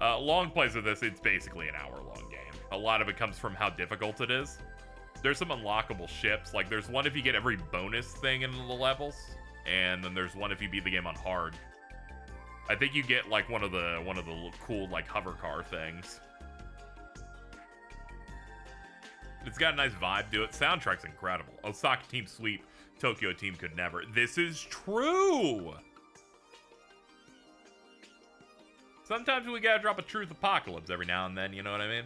Long plays of this, it's basically an hour-long game. A lot of it comes from how difficult it is. There's some unlockable ships. Like, there's one if you get every bonus thing in the levels, and then there's one if you beat the game on hard. I think you get like one of the cool like hover car things. It's got a nice vibe to it. Soundtrack's incredible. Osaka team sweep. Tokyo team could never. This is true. Sometimes we gotta drop a truth apocalypse every now and then, you know what I mean?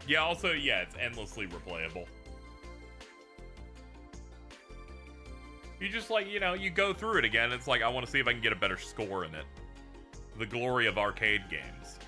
Yeah, also, yeah, it's endlessly replayable. You just, like, you know, you go through it again. It's like, I want to see if I can get a better score in it. The glory of arcade games.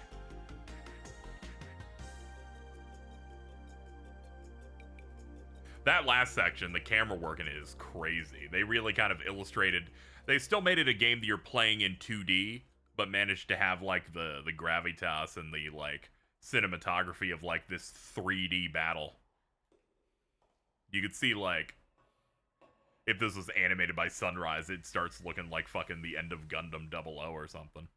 That last section, the camera work in it is crazy. They really kind of illustrated... They still made it a game that you're playing in 2D, but managed to have, like, the gravitas and the, like, cinematography of, like, this 3D battle. You could see, like... If this was animated by Sunrise, it starts looking like fucking the end of Gundam 00 or something.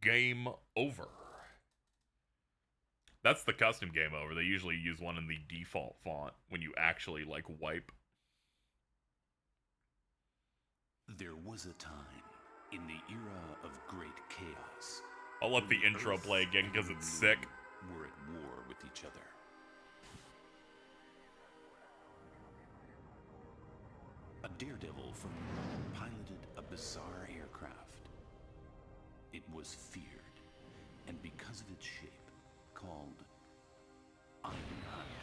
Game over. That's the custom game over. They usually use one in the default font when you actually, like, wipe. There was a time in the era of great chaos. I'll let the intro play again because it's sick. We're at war with each other. A daredevil from piloted a bizarre aircraft. It was feared, and because of its shape, called Einhander.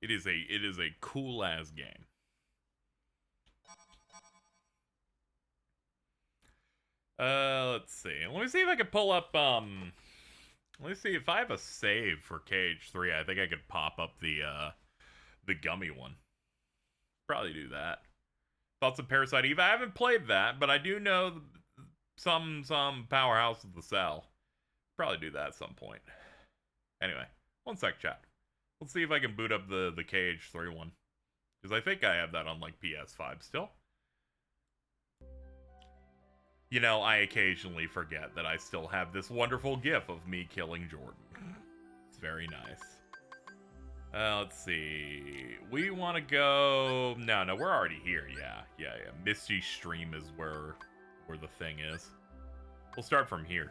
It is a cool ass game. Let's see. Let me see if I can pull up let me see if I have a save for KH3. I think I could pop up the gummy one. Probably do that. Thoughts of Parasite Eve. I haven't played that, but I do know some Powerhouse of the Cell. Probably do that at some point. Anyway, one sec, chat. Let's see if I can boot up the KH3 one. Because I think I have that on, like, PS5 still. You know, I occasionally forget that I still have this wonderful gif of me killing Jordan. It's very nice. Let's see. We want to go... No, we're already here. Yeah. Misty Stream is where the thing is. We'll start from here.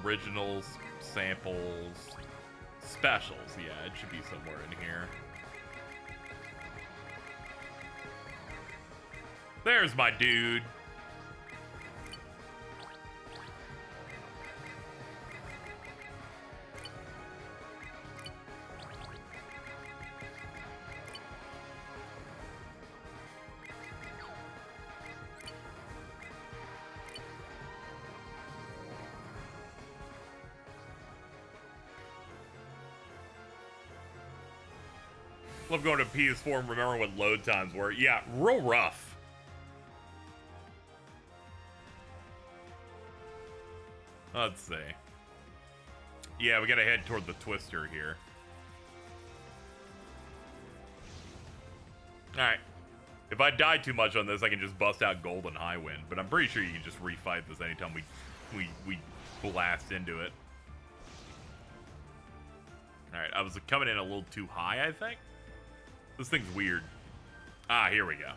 Originals, samples, specials. Yeah, it should be somewhere in here. There's my dude. Love going to PS4 and remembering what load times were. Yeah, real rough. Let's see. Yeah, we gotta head toward the Twister here. Alright. If I die too much on this, I can just bust out Golden Highwind, but I'm pretty sure you can just refight this anytime we blast into it. Alright, I was coming in a little too high, I think. This thing's weird. Ah, here we go.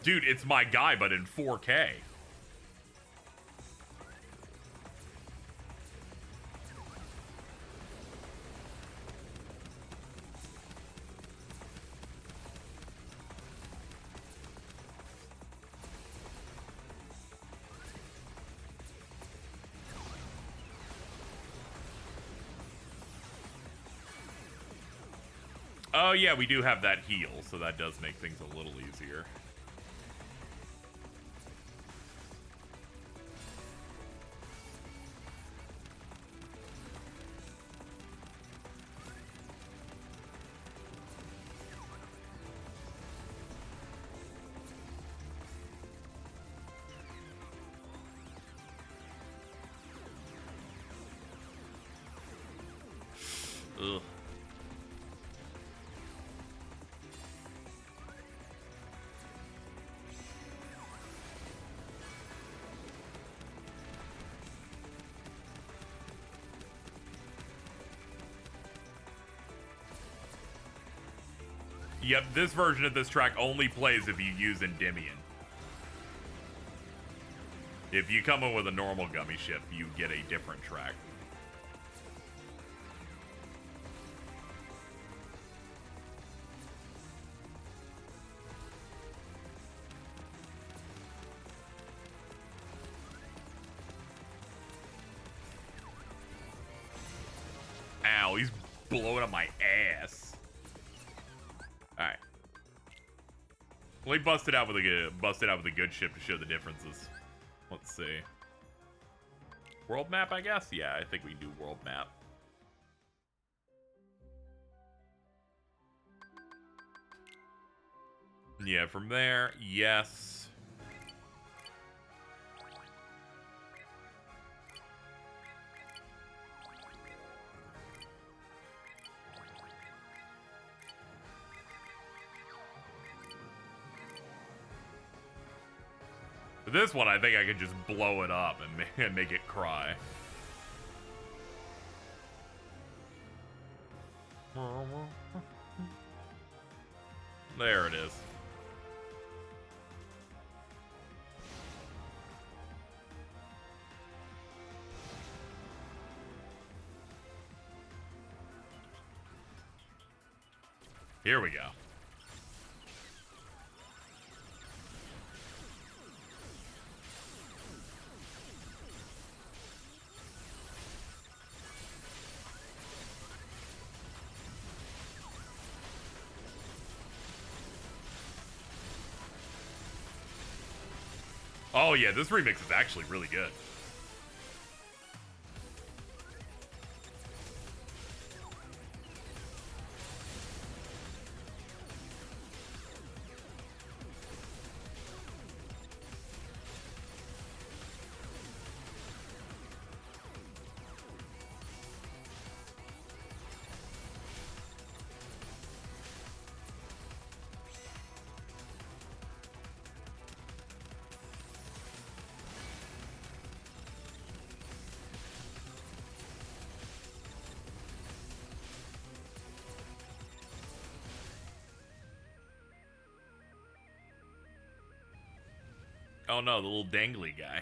Dude, it's my guy, but in 4K. Oh yeah, we do have that heal, so that does make things a little easier. Ugh. Yep, this version of this track only plays if you use Endymion. If you come in with a normal gummy ship, you get a different track. Ow, he's blowing up my ass. Alright. Well, he busted out with a good ship to show the differences. Let's see. World map, I guess? Yeah, I think we do world map. Yeah, from there, yes. This one, I think I could just blow it up and make it cry. There it is. Here we go. Oh yeah, this remix is actually really good. Oh no, the little dangly guy.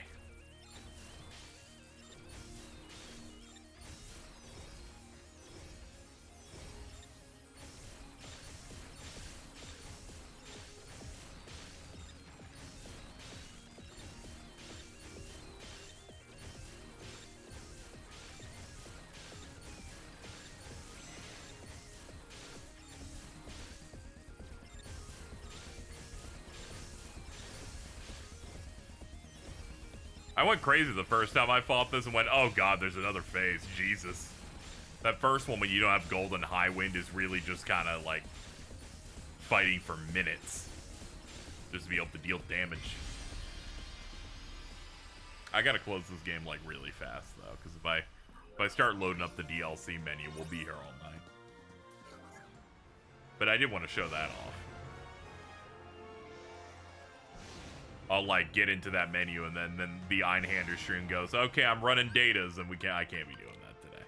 I went crazy the first time I fought this and went, oh god, there's another phase. Jesus. That first one when you don't have golden high wind is really just kind of like fighting for minutes. Just to be able to deal damage. I gotta close this game like really fast though, because if I start loading up the DLC menu, we'll be here all night. But I did want to show that off. I'll like get into that menu and then the Einhander stream goes, okay, I'm running datas and I can't be doing that today.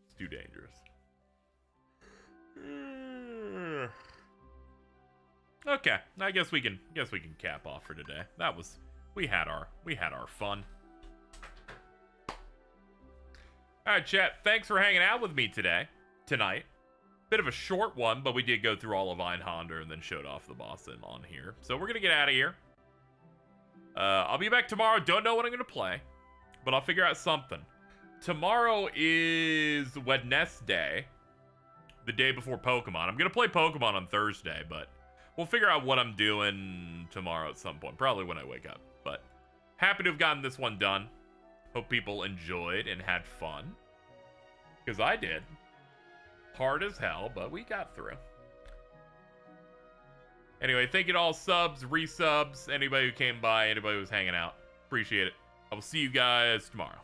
It's too dangerous. Okay, I guess we can cap off for today. We had our fun. All right, chat. Thanks for hanging out with me tonight. Bit of a short one, but we did go through all of Einhander and then showed off the boss on here. So we're gonna get out of here. I'll be back tomorrow. Don't know what I'm gonna play, but I'll figure out something. Tomorrow is Wednesday, the day before Pokemon. I'm gonna play Pokemon on Thursday, but we'll figure out what I'm doing tomorrow at some point, probably when I wake up. But happy to have gotten this one done. Hope people enjoyed and had fun, because I did. Hard as hell, but we got through. Anyway, thank you to all subs, resubs, anybody who came by, anybody who was hanging out. Appreciate it. I will see you guys tomorrow.